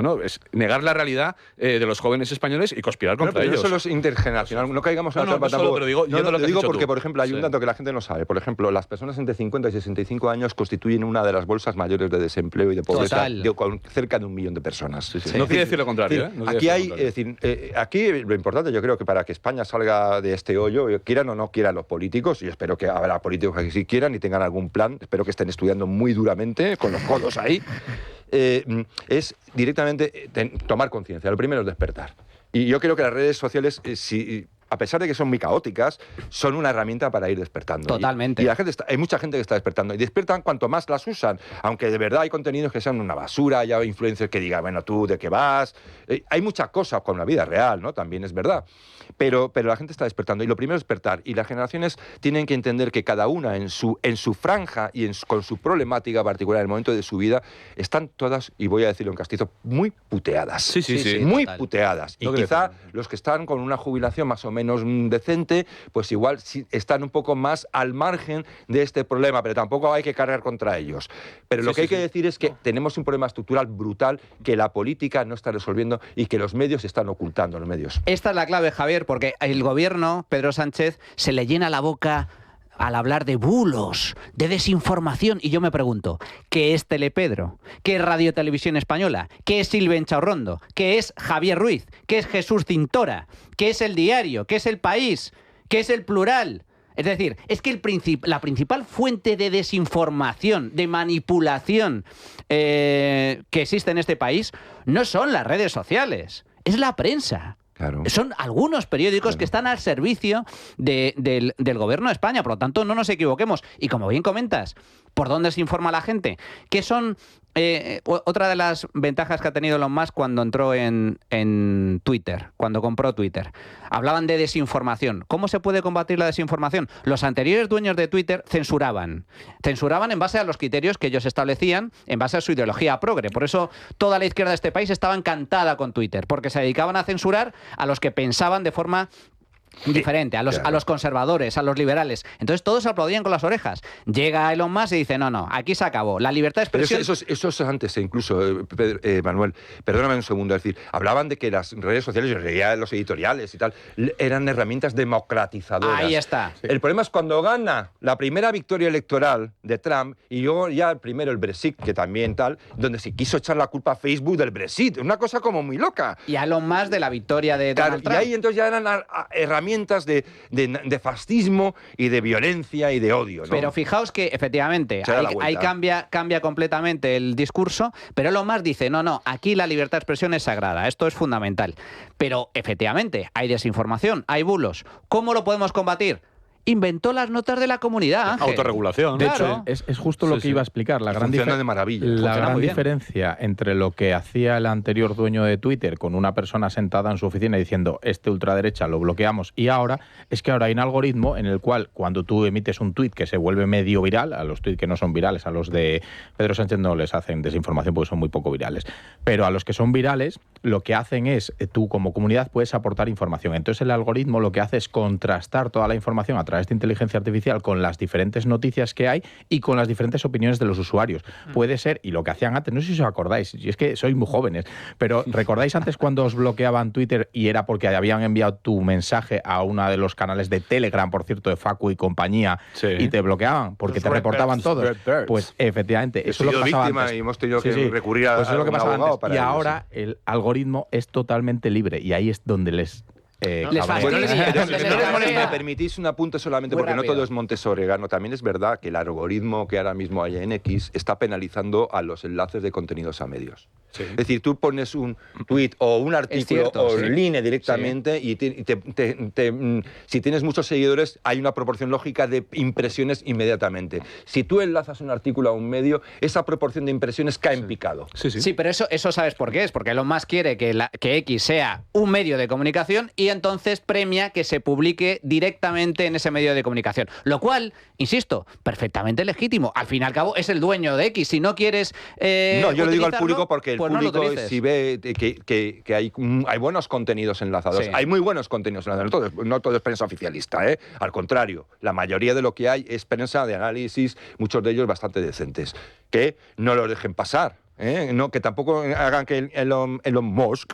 negar la realidad de los jóvenes españoles y conspirar contra ellos. No solo es intergeneracional, no caigamos en la trampa tampoco. Pero digo porque, por ejemplo, hay un dato que la gente no sabe. Por ejemplo, las personas entre 50 y 65 años constituyen una de las bolsas mayores de desempleo y de pobreza, con cerca de 1 millón de personas. Sí. No quiere decir lo contrario. Aquí lo importante, yo creo que para que España salga de este hoyo, quieran o no quieran los políticos, y espero que habrá políticos que sí quieran y tengan algún plan, espero que estén estudiando muy duramente, con los codos ahí, es directamente tomar conciencia. Lo primero es despertar. Y yo creo que las redes sociales, a pesar de que son muy caóticas, son una herramienta para ir despertando. Totalmente. Y la gente hay mucha gente que está despertando. Y despiertan cuanto más las usan. Aunque de verdad hay contenidos que sean una basura, ya hay influencers que digan, bueno, tú, ¿de qué vas? Hay muchas cosas con la vida real, ¿no? También es verdad. Pero la gente está despertando. Y lo primero es despertar. Y las generaciones tienen que entender que cada una en su franja y con su problemática particular en el momento de su vida, están todas, y voy a decirlo en castizo, muy puteadas. Sí, muy total. puteadas. Y quizá los que están con una jubilación más o menos decente, pues igual sí están un poco más al margen de este problema, pero tampoco hay que cargar contra ellos. Pero lo que hay que decir es que tenemos un problema estructural brutal que la política no está resolviendo y que los medios están ocultando, los medios. Esta es la clave, Javier, porque el gobierno, Pedro Sánchez, se le llena la boca al hablar de bulos, de desinformación. Y yo me pregunto, ¿qué es Telepedro? ¿Qué es Radio Televisión Española? ¿Qué es Silvia Enchaurrondo? ¿Qué es Javier Ruiz? ¿Qué es Jesús Cintora? ¿Qué es El Diario? ¿Qué es El País? ¿Qué es El Plural? Es decir, es que la principal fuente de desinformación, de manipulación que existe en este país no son las redes sociales, es la prensa. Claro. Son algunos periódicos que están al servicio del gobierno de España, por lo tanto no nos equivoquemos. Y como bien comentas, ¿por dónde se informa la gente? ¿Qué son otra de las ventajas que ha tenido Elon Musk cuando entró en Twitter, cuando compró Twitter? Hablaban de desinformación. ¿Cómo se puede combatir la desinformación? Los anteriores dueños de Twitter censuraban en base a los criterios que ellos establecían, en base a su ideología progre. Por eso toda la izquierda de este país estaba encantada con Twitter, porque se dedicaban a censurar a los que pensaban de forma diferente, a los conservadores, a los liberales. Entonces todos aplaudían con las orejas. Llega Elon Musk y dice, no, aquí se acabó. La libertad de expresión... Pero eso es antes, incluso, Manuel, perdóname un segundo, es decir, hablaban de que las redes sociales, yo leía los editoriales y tal, eran herramientas democratizadoras. Ahí está. El problema es cuando gana la primera victoria electoral de Trump, y luego ya primero el Brexit, que también tal, donde se quiso echar la culpa a Facebook del Brexit, una cosa como muy loca. Y a Elon Musk de la victoria de Donald Trump. Y ahí entonces ya eran herramientas herramientas de fascismo y de violencia y de odio, ¿no? Pero fijaos que efectivamente ahí cambia completamente el discurso, pero Elon Musk dice, no, aquí la libertad de expresión es sagrada, esto es fundamental. Pero efectivamente hay desinformación, hay bulos. ¿Cómo lo podemos combatir? Inventó las notas de la comunidad, Ángel. Autorregulación. De hecho, es justo lo que iba a explicar. La gran, funciona de maravilla. La gran diferencia entre lo que hacía el anterior dueño de Twitter con una persona sentada en su oficina diciendo este ultraderecha lo bloqueamos, y ahora es que ahora hay un algoritmo en el cual cuando tú emites un tuit que se vuelve medio viral, a los tuits que no son virales, a los de Pedro Sánchez no les hacen desinformación porque son muy poco virales, pero a los que son virales lo que hacen es, tú como comunidad puedes aportar información. Entonces el algoritmo lo que hace es contrastar toda la información a través de inteligencia artificial con las diferentes noticias que hay y con las diferentes opiniones de los usuarios. Puede ser, y lo que hacían antes, no sé si os acordáis, y es que sois muy jóvenes, pero ¿recordáis antes cuando os bloqueaban Twitter y era porque habían enviado tu mensaje a uno de los canales de Telegram, por cierto, de Facu y compañía, y te bloqueaban porque te reportaban todos? Pues efectivamente, eso es lo que pasaba antes. Y hemos tenido que recurrir a pues eso es lo que pasaba antes. Para y ahora el algoritmo es totalmente libre y ahí es donde les si me permitís un apunte solamente, porque no todo es Montes Oregano. También es verdad que el algoritmo que ahora mismo hay en X está penalizando a los enlaces de contenidos a medios. Sí. Es decir, tú pones un tweet o un artículo línea directamente y si tienes muchos seguidores hay una proporción lógica de impresiones inmediatamente. Si tú enlazas un artículo a un medio, esa proporción de impresiones cae en picado. Sí, pero eso ¿sabes por qué? Es porque Elon Musk quiere que X sea un medio de comunicación y entonces premia que se publique directamente en ese medio de comunicación. Lo cual, insisto, perfectamente legítimo. Al fin y al cabo es el dueño de X. Si no quieres no, yo lo digo al público porque el pues público no si ve que hay buenos contenidos enlazados. Sí. Hay muy buenos contenidos enlazados. No todo es prensa oficialista, ¿eh? Al contrario, la mayoría de lo que hay es prensa de análisis, muchos de ellos bastante decentes. Que no lo dejen pasar. No, que tampoco hagan que Elon Musk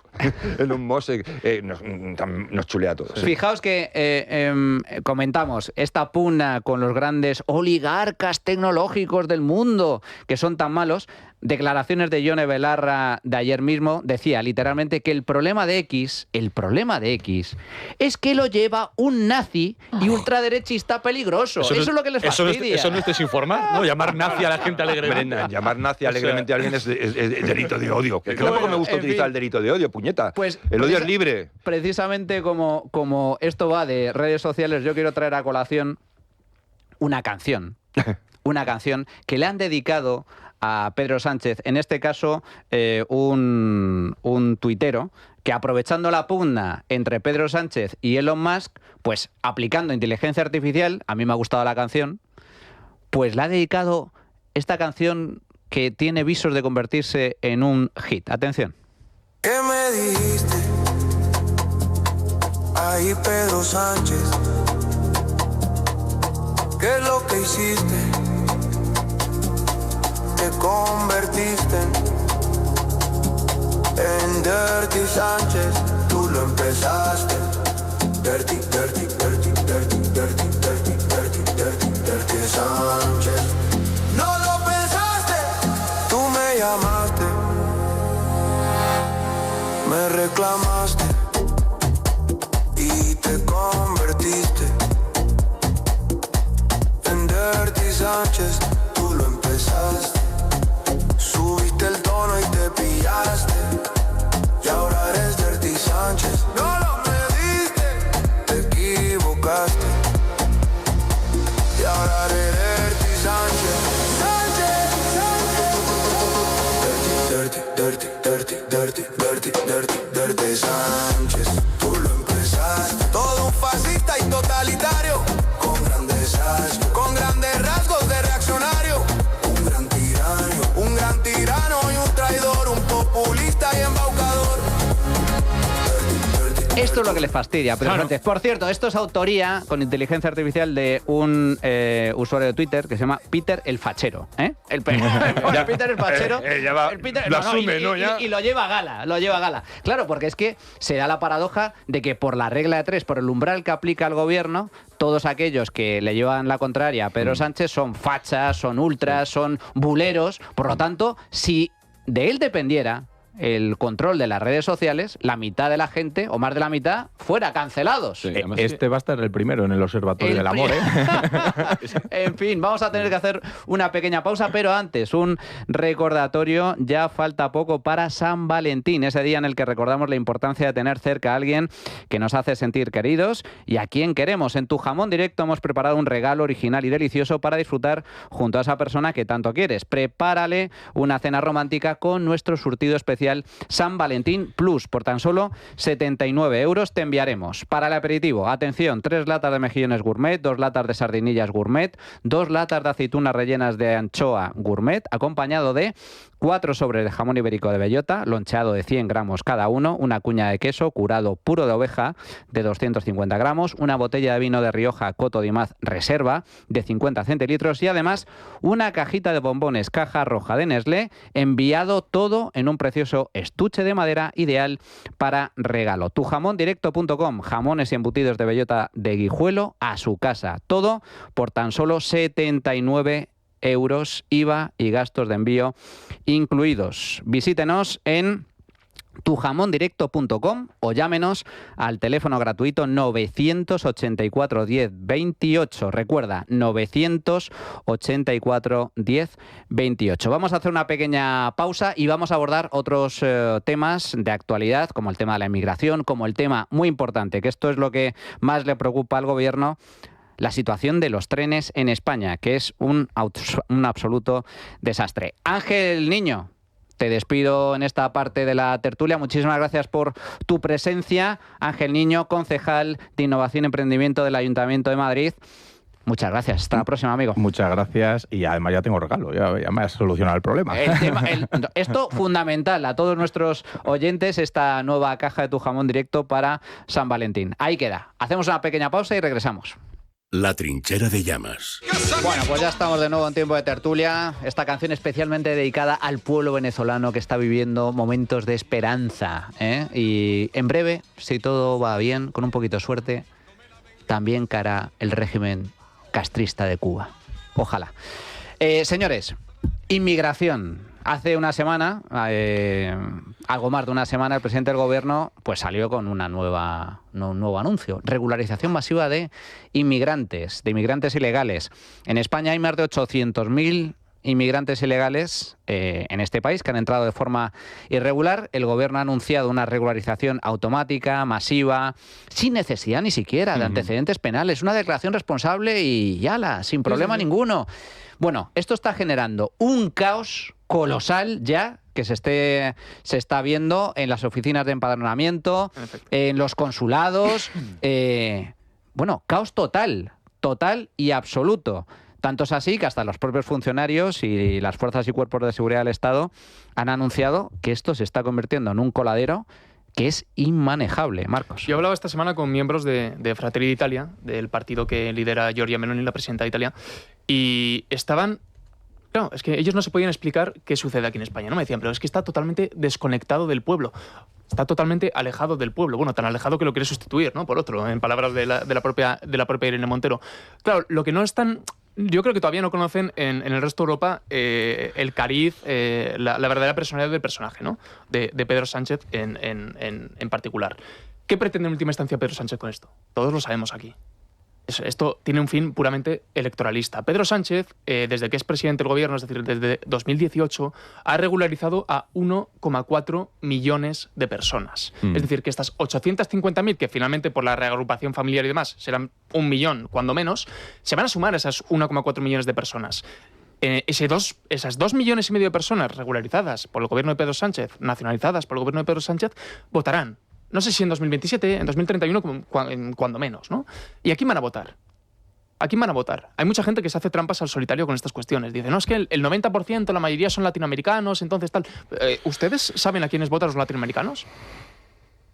nos chulea a todos. Fijaos que comentamos esta pugna con los grandes oligarcas tecnológicos del mundo que son tan malos. Declaraciones de Yone Belarra de ayer mismo decía literalmente que el problema de X es que lo lleva un nazi y ultraderechista peligroso. Eso es lo que les fastidia. Eso no es desinformar, ¿no? Llamar nazi a la gente alegremente. Llamar nazi alegremente a alguien es delito de odio. Que tampoco me gusta utilizar el delito de odio, puñeta. Pues, el odio es libre. Precisamente como esto va de redes sociales, yo quiero traer a colación una canción. Una canción que le han dedicado a Pedro Sánchez, en este caso un tuitero que, aprovechando la pugna entre Pedro Sánchez y Elon Musk, pues aplicando inteligencia artificial, a mí me ha gustado la canción, pues le ha dedicado esta canción que tiene visos de convertirse en un hit. Atención. ¿Qué me dijiste? Ahí Pedro Sánchez, ¿qué es lo que hiciste? Te convertiste en Dirty Sánchez, tú lo empezaste. Dirty, dirty, dirty, dirty, dirty, dirty, dirty, dirty, dirty Sánchez. No lo pensaste, tú me llamaste, me reclamaste y te convertiste en Dirty Sánchez, tú lo empezaste. Subiste el tono y te pillaste, y ahora eres Dirty Sánchez. No lo mediste, te equivocaste, y ahora eres Dirty Sánchez. Sánchez, Dirty, dirty, dirty, dirty, dirty, dirty, dirty Sánchez. Tú lo empezaste, todo un fascista y totalitario, con grandes rasgos, con grandes rasgos de reaccionario. Un gran tirano y un traidor, un populista y embaucador. Esto es lo que les fastidia, Pedro Sánchez. Por cierto, esto es autoría con inteligencia artificial de un usuario de Twitter que se llama Peter el Fachero. El Peter el Fachero. Lo asume, ¿no? Y lo lleva a gala, Claro, porque es que se da la paradoja de que por la regla de 3, por el umbral que aplica el gobierno, todos aquellos que le llevan la contraria a Pedro Sánchez son fachas, son ultras, son buleros. Por lo tanto, si de él dependiera, el control de las redes sociales, la mitad de la gente, o más de la mitad, fuera cancelados. Sí, este va a estar el primero en el Observatorio del Amor, ¿eh? En fin, vamos a tener que hacer una pequeña pausa, pero antes, un recordatorio. Ya falta poco para San Valentín, ese día en el que recordamos la importancia de tener cerca a alguien que nos hace sentir queridos y a quien queremos. En Tu Jamón Directo hemos preparado un regalo original y delicioso para disfrutar junto a esa persona que tanto quieres. Prepárale una cena romántica con nuestro surtido especial San Valentín Plus. Por tan solo 79 euros te enviaremos para el aperitivo. Atención, 3 latas de mejillones gourmet, 2 latas de sardinillas gourmet, 2 latas de aceitunas rellenas de anchoa gourmet, acompañado de 4 sobres de jamón ibérico de bellota, loncheado de 100 gramos cada uno, una cuña de queso curado puro de oveja de 250 gramos, una botella de vino de Rioja Coto di Maz Reserva de 50 centilitros y además una cajita de bombones caja roja de Nestlé, enviado todo en un precioso estuche de madera ideal para regalo. Tujamondirecto.com, jamones y embutidos de bellota de Guijuelo a su casa. Todo por tan solo 79 euros, IVA y gastos de envío incluidos. Visítenos en tujamondirecto.com o llámenos al teléfono gratuito 984 10 28. Recuerda, 984 10 28. Vamos a hacer una pequeña pausa y vamos a abordar otros temas de actualidad, como el tema de la inmigración, como el tema muy importante, que esto es lo que más le preocupa al gobierno, la situación de los trenes en España, que es un absoluto desastre. Ángel Niño, te despido en esta parte de la tertulia. Muchísimas gracias por tu presencia. Ángel Niño, concejal de Innovación y Emprendimiento del Ayuntamiento de Madrid. Muchas gracias. Hasta la próxima, amigo. Muchas gracias y además ya tengo regalo, ya me has solucionado el problema. Esto fundamental a todos nuestros oyentes, esta nueva caja de Tu Jamón Directo para San Valentín. Ahí queda. Hacemos una pequeña pausa y regresamos. La Trinchera de Llamas. Bueno, pues ya estamos de nuevo en tiempo de tertulia. Esta canción especialmente dedicada al pueblo venezolano que está viviendo momentos de esperanza, ¿eh? Y en breve, si todo va bien, con un poquito de suerte, también cara el régimen castrista de Cuba. Ojalá. Señores, inmigración. Hace una semana, algo más de una semana, el presidente del gobierno pues salió con un nuevo anuncio. Regularización masiva de inmigrantes ilegales. En España hay más de 800.000 inmigrantes ilegales en este país que han entrado de forma irregular. El gobierno ha anunciado una regularización automática, masiva, sin necesidad ni siquiera de antecedentes penales. Una declaración responsable y yala, sin problema ninguno. Bueno, esto está generando un caos colosal ya que se está viendo en las oficinas de empadronamiento, en los consulados. Caos total y absoluto. Tanto es así que hasta los propios funcionarios y las fuerzas y cuerpos de seguridad del Estado han anunciado que esto se está convirtiendo en un coladero que es inmanejable, Marcos. Yo hablaba esta semana con miembros de Fratelli d'Italia, del partido que lidera Giorgia Meloni, la presidenta de Italia, y estaban... Claro, es que ellos no se podían explicar qué sucede aquí en España, ¿no? Me decían, pero es que está totalmente desconectado del pueblo, está totalmente alejado del pueblo. Bueno, tan alejado que lo quiere sustituir, ¿no? Por otro, en palabras de la propia Irene Montero. Claro, lo que no están... Yo creo que todavía no conocen en el resto de Europa el cariz, la verdadera personalidad del personaje, ¿no? De Pedro Sánchez en particular. ¿Qué pretende en última instancia Pedro Sánchez con esto? Todos lo sabemos aquí. Esto tiene un fin puramente electoralista. Pedro Sánchez, desde que es presidente del gobierno, es decir, desde 2018, ha regularizado a 1,4 millones de personas. Es decir, que estas 850.000, que finalmente por la reagrupación familiar y demás serán 1 millón, cuando menos, se van a sumar a esas 1,4 millones de personas. Esas 2,5 millones de personas regularizadas por el gobierno de Pedro Sánchez, nacionalizadas por el gobierno de Pedro Sánchez, votarán. No sé si en 2027, en 2031, cuando menos, ¿no? ¿Y a quién van a votar? ¿A quién van a votar? Hay mucha gente que se hace trampas al solitario con estas cuestiones. Dice, no, es que el 90%, la mayoría son latinoamericanos, entonces tal. ¿Ustedes saben a quiénes votan los latinoamericanos?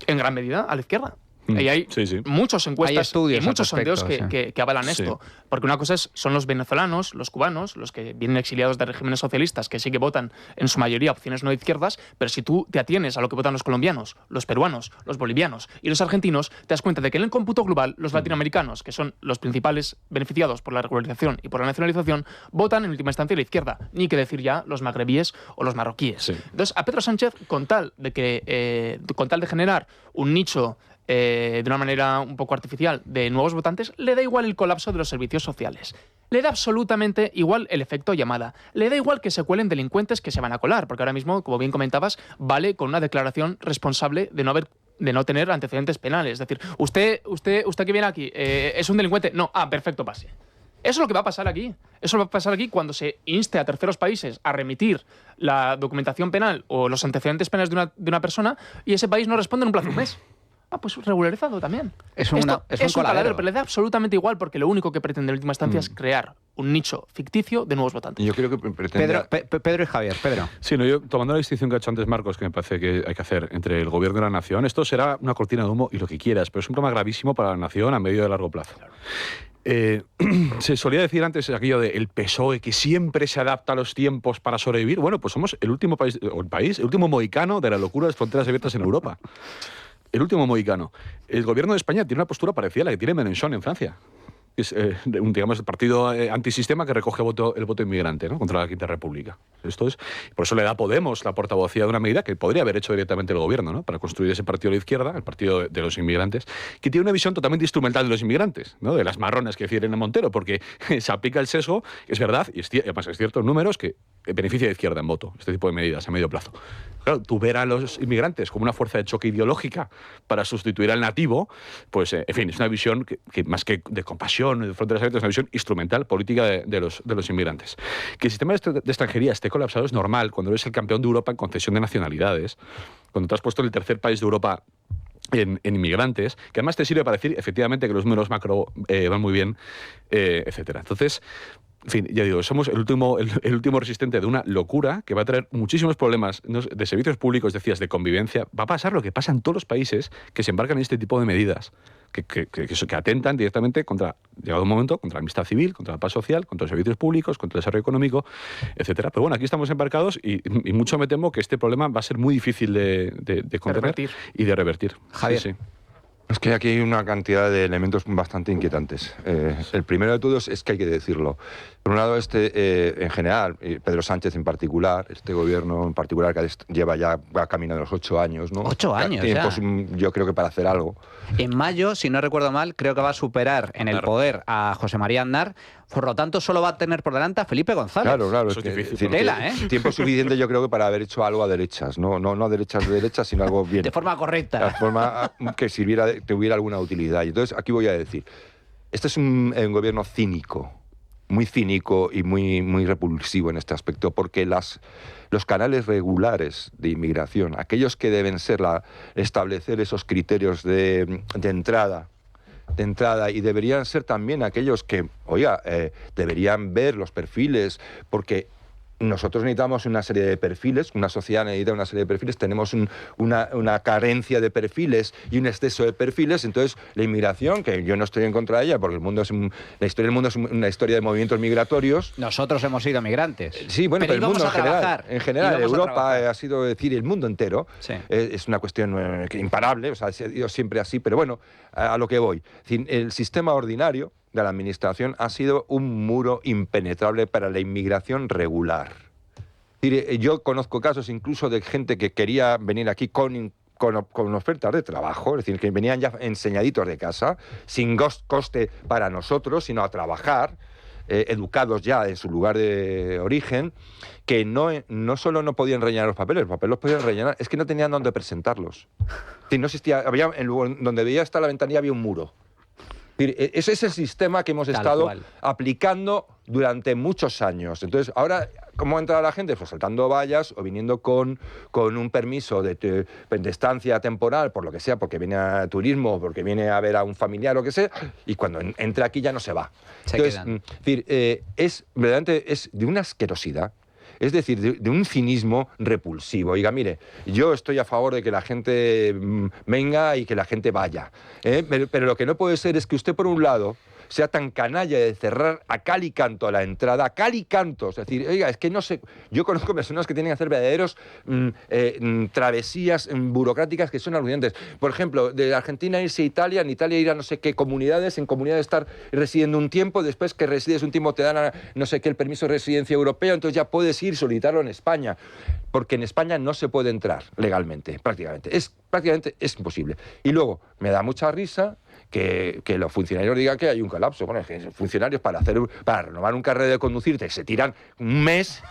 En gran medida, a la izquierda. Y hay muchos encuestas hay estudios y muchos sondeos respecto, que avalan esto. Porque una cosa son los venezolanos, los cubanos, los que vienen exiliados de regímenes socialistas, que sí que votan en su mayoría opciones no de izquierdas, pero si tú te atienes a lo que votan los colombianos, los peruanos, los bolivianos y los argentinos, te das cuenta de que en el cómputo global los latinoamericanos, que son los principales beneficiados por la regularización y por la nacionalización, votan en última instancia a la izquierda. Ni que decir ya los magrebíes o los marroquíes. Entonces, a Pedro Sánchez, con tal de generar un nicho de una manera un poco artificial de nuevos votantes, le da igual el colapso de los servicios sociales. Le da absolutamente igual el efecto llamada. Le da igual que se cuelen delincuentes que se van a colar, porque ahora mismo, como bien comentabas, vale con una declaración responsable de no tener antecedentes penales. Es decir, usted que viene aquí, ¿es un delincuente? No, perfecto, pase. Eso es lo que va a pasar aquí. Eso va a pasar aquí cuando se inste a terceros países a remitir la documentación penal o los antecedentes penales de una persona y ese país no responde en un plazo de un mes. Pues regularizado también. Es un coladero, pero le da absolutamente igual porque lo único que pretende en última instancia es crear un nicho ficticio de nuevos votantes. Yo creo que pretende... Pedro y Javier. Pedro. Sí, yo tomando la distinción que ha hecho antes Marcos, que me parece que hay que hacer entre el gobierno y la nación, esto será una cortina de humo y lo que quieras, pero es un problema gravísimo para la nación a medio y largo plazo. Claro. Se solía decir antes aquello de el PSOE que siempre se adapta a los tiempos para sobrevivir. Bueno, pues somos el último el último mohicano de la locura de las fronteras abiertas en Europa. El último mohicano. El gobierno de España tiene una postura parecida a la que tiene Mélenchon en Francia. Es digamos, el partido antisistema que recoge el voto inmigrante, ¿no?, contra la Quinta República. Esto es, por eso le da a Podemos la portavocía de una medida que podría haber hecho directamente el gobierno, ¿no?, para construir ese partido de la izquierda, el partido de los inmigrantes, que tiene una visión totalmente instrumental de los inmigrantes, ¿no?, de las marrones que decía Irene Montero, porque se aplica el sesgo, es verdad, y además es cierto en números, que beneficia a la izquierda en voto, este tipo de medidas a medio plazo. Claro, tú ver a los inmigrantes como una fuerza de choque ideológica para sustituir al nativo, pues, en fin, es una visión que más que de compasión, de fronteras abiertas, es una visión instrumental, política de los inmigrantes. Que el sistema de extranjería esté colapsado es normal cuando eres el campeón de Europa en concesión de nacionalidades, cuando te has puesto el tercer país de Europa en inmigrantes, que además te sirve para decir efectivamente que los números macro van muy bien, etcétera. Entonces, en fin, ya digo, somos el último resistente de una locura que va a traer muchísimos problemas de servicios públicos, decías, de convivencia. Va a pasar lo que pasa en todos los países que se embarcan en este tipo de medidas, que atentan directamente contra, llegado un momento, contra la amistad civil, contra la paz social, contra los servicios públicos, contra el desarrollo económico, etcétera. Pero bueno, aquí estamos embarcados y mucho me temo que este problema va a ser muy difícil de contener y de revertir. Javier. Sí. Es que aquí hay una cantidad de elementos bastante inquietantes. El primero de todos es que hay que decirlo. Por un lado, en general, Pedro Sánchez en particular, este gobierno en particular que lleva ya camino de los 8 años, ¿no? 8 años tiempos, ya. Yo creo que para hacer algo. En mayo, si no recuerdo mal, creo que va a superar en el poder a José María Aznar. Por lo tanto, solo va a tener por delante a Felipe González. Claro. Eso es difícil. Tiempo suficiente, yo creo que para haber hecho algo a derechas. No a derechas de derechas, sino algo bien. De forma correcta. De forma que tuviera alguna utilidad. Y entonces, aquí voy a decir, este es un gobierno cínico, muy cínico y muy repulsivo en este aspecto, porque los canales regulares de inmigración, aquellos que deben ser establecer esos criterios de entrada y deberían ser también aquellos que, deberían ver los perfiles, porque nosotros necesitamos una serie de perfiles, una sociedad necesita una serie de perfiles, tenemos una carencia de perfiles y un exceso de perfiles, entonces la inmigración, que yo no estoy en contra de ella, porque la historia del mundo es una historia de movimientos migratorios. Nosotros hemos sido migrantes. Sí, bueno, pero el mundo en general, Europa ha sido, decir, el mundo entero, sí. Es una cuestión imparable, o sea, ha sido siempre así, pero bueno, a lo que voy. El sistema ordinario de la administración ha sido un muro impenetrable para la inmigración regular. Yo conozco casos incluso de gente que quería venir aquí con ofertas de trabajo, es decir, que venían ya enseñaditos de casa, sin coste para nosotros, sino a trabajar, educados ya en su lugar de origen, que no solo no podían rellenar los papeles los podían rellenar, es que no tenían dónde presentarlos. No existía, donde veía hasta la ventanilla había un muro. Ese es el sistema que hemos estado aplicando durante muchos años. Entonces, ahora, ¿cómo entra la gente? Pues saltando vallas o viniendo con un permiso de estancia temporal, por lo que sea, porque viene a turismo, porque viene a ver a un familiar o lo que sea, y cuando entra aquí ya no se va. Entonces, verdaderamente es de una asquerosidad. Es decir, de un cinismo repulsivo. Oiga, mire, yo estoy a favor de que la gente venga y que la gente vaya, pero lo que no puede ser es que usted, por un lado, sea tan canalla de cerrar a cal y canto a la entrada, a cal y canto. Es decir, oiga, es que no sé, yo conozco personas que tienen que hacer verdaderos travesías burocráticas que son alucinantes. Por ejemplo, de Argentina irse a Italia, en Italia ir a no sé qué comunidades, en comunidades estar residiendo un tiempo, después que resides un tiempo te dan no sé qué el permiso de residencia europeo, entonces ya puedes ir solicitarlo en España, porque en España no se puede entrar legalmente, prácticamente es imposible. Y luego, me da mucha risa que los funcionarios digan que hay un colapso. Bueno, es que funcionarios para renovar un carnet de conducir se tiran un mes,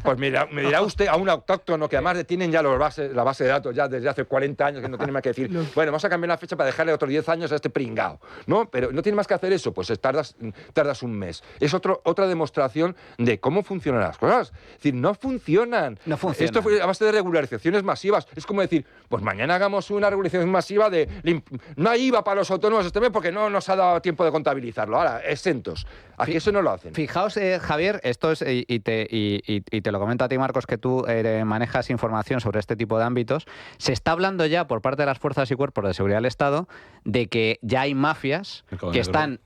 pues me dirá usted a un autóctono que además tienen ya la base de datos ya desde hace 40 años, que no tiene más que decir, bueno, vamos a cambiar la fecha para dejarle otros 10 años a este pringao, ¿no? Pero no tiene más que hacer eso, pues tardas un mes. Es otra demostración de cómo funcionan las cosas. Es decir, no funcionan. Esto fue a base de regularizaciones masivas. Es como decir, pues mañana hagamos una regularización masiva no hay IVA para los autónomos este mes porque no nos ha dado tiempo de contabilizarlo. Ahora, exentos. Aquí eso no lo hacen. Fijaos, Javier, esto es, y te lo comento a ti, Marcos, que tú manejas información sobre este tipo de ámbitos. Se está hablando ya por parte de las fuerzas y cuerpos de seguridad del Estado de que ya hay mafias que están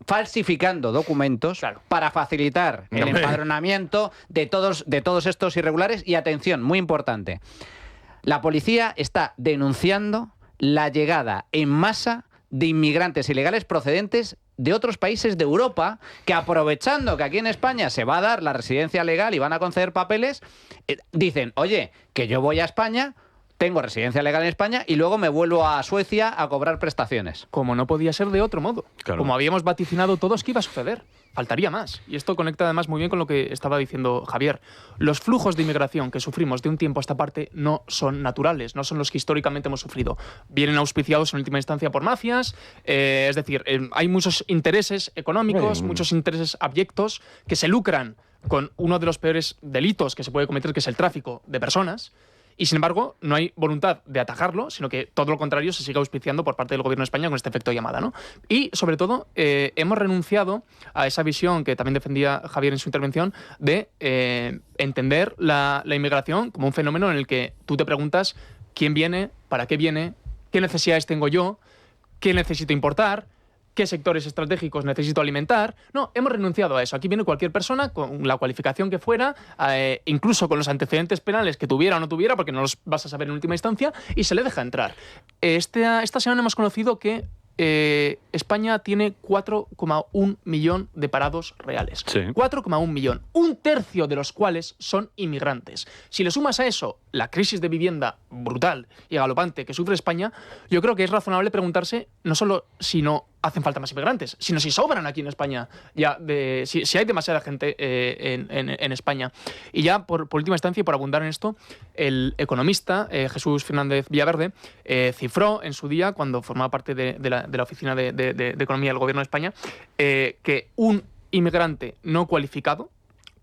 falsificando documentos para facilitar el empadronamiento de todos estos irregulares. Y atención, muy importante, la policía está denunciando la llegada en masa de inmigrantes ilegales procedentes de otros países de Europa que, aprovechando que aquí en España se va a dar la residencia legal y van a conceder papeles, dicen, oye, que yo voy a España, tengo residencia legal en España y luego me vuelvo a Suecia a cobrar prestaciones. Como no podía ser de otro modo. Claro. Como habíamos vaticinado todos que iba a suceder. Faltaría más. Y esto conecta además muy bien con lo que estaba diciendo Javier. Los flujos de inmigración que sufrimos de un tiempo a esta parte no son naturales, no son los que históricamente hemos sufrido. Vienen auspiciados en última instancia por mafias, es decir, hay muchos intereses económicos, muchos intereses abyectos que se lucran con uno de los peores delitos que se puede cometer, que es el tráfico de personas. Y, sin embargo, no hay voluntad de atajarlo, sino que todo lo contrario se sigue auspiciando por parte del Gobierno de España con este efecto llamada, ¿no? Y, sobre todo, hemos renunciado a esa visión que también defendía Javier en su intervención de entender la inmigración como un fenómeno en el que tú te preguntas quién viene, para qué viene, qué necesidades tengo yo, qué necesito importar, qué sectores estratégicos necesito alimentar. No, hemos renunciado a eso. Aquí viene cualquier persona con la cualificación que fuera, incluso con los antecedentes penales que tuviera o no tuviera, porque no los vas a saber en última instancia, y se le deja entrar. Esta semana hemos conocido que España tiene 4,1 millón de parados reales. Sí. 4,1 millón. Un tercio de los cuales son inmigrantes. Si le sumas a eso la crisis de vivienda brutal y galopante que sufre España, yo creo que es razonable preguntarse no solo si no hacen falta más inmigrantes, sino si sobran aquí en España, si hay demasiada gente en España. Y ya, por última instancia, y por abundar en esto, el economista Jesús Fernández Villaverde cifró en su día, cuando formaba parte de la Oficina de Economía del Gobierno de España, que un inmigrante no cualificado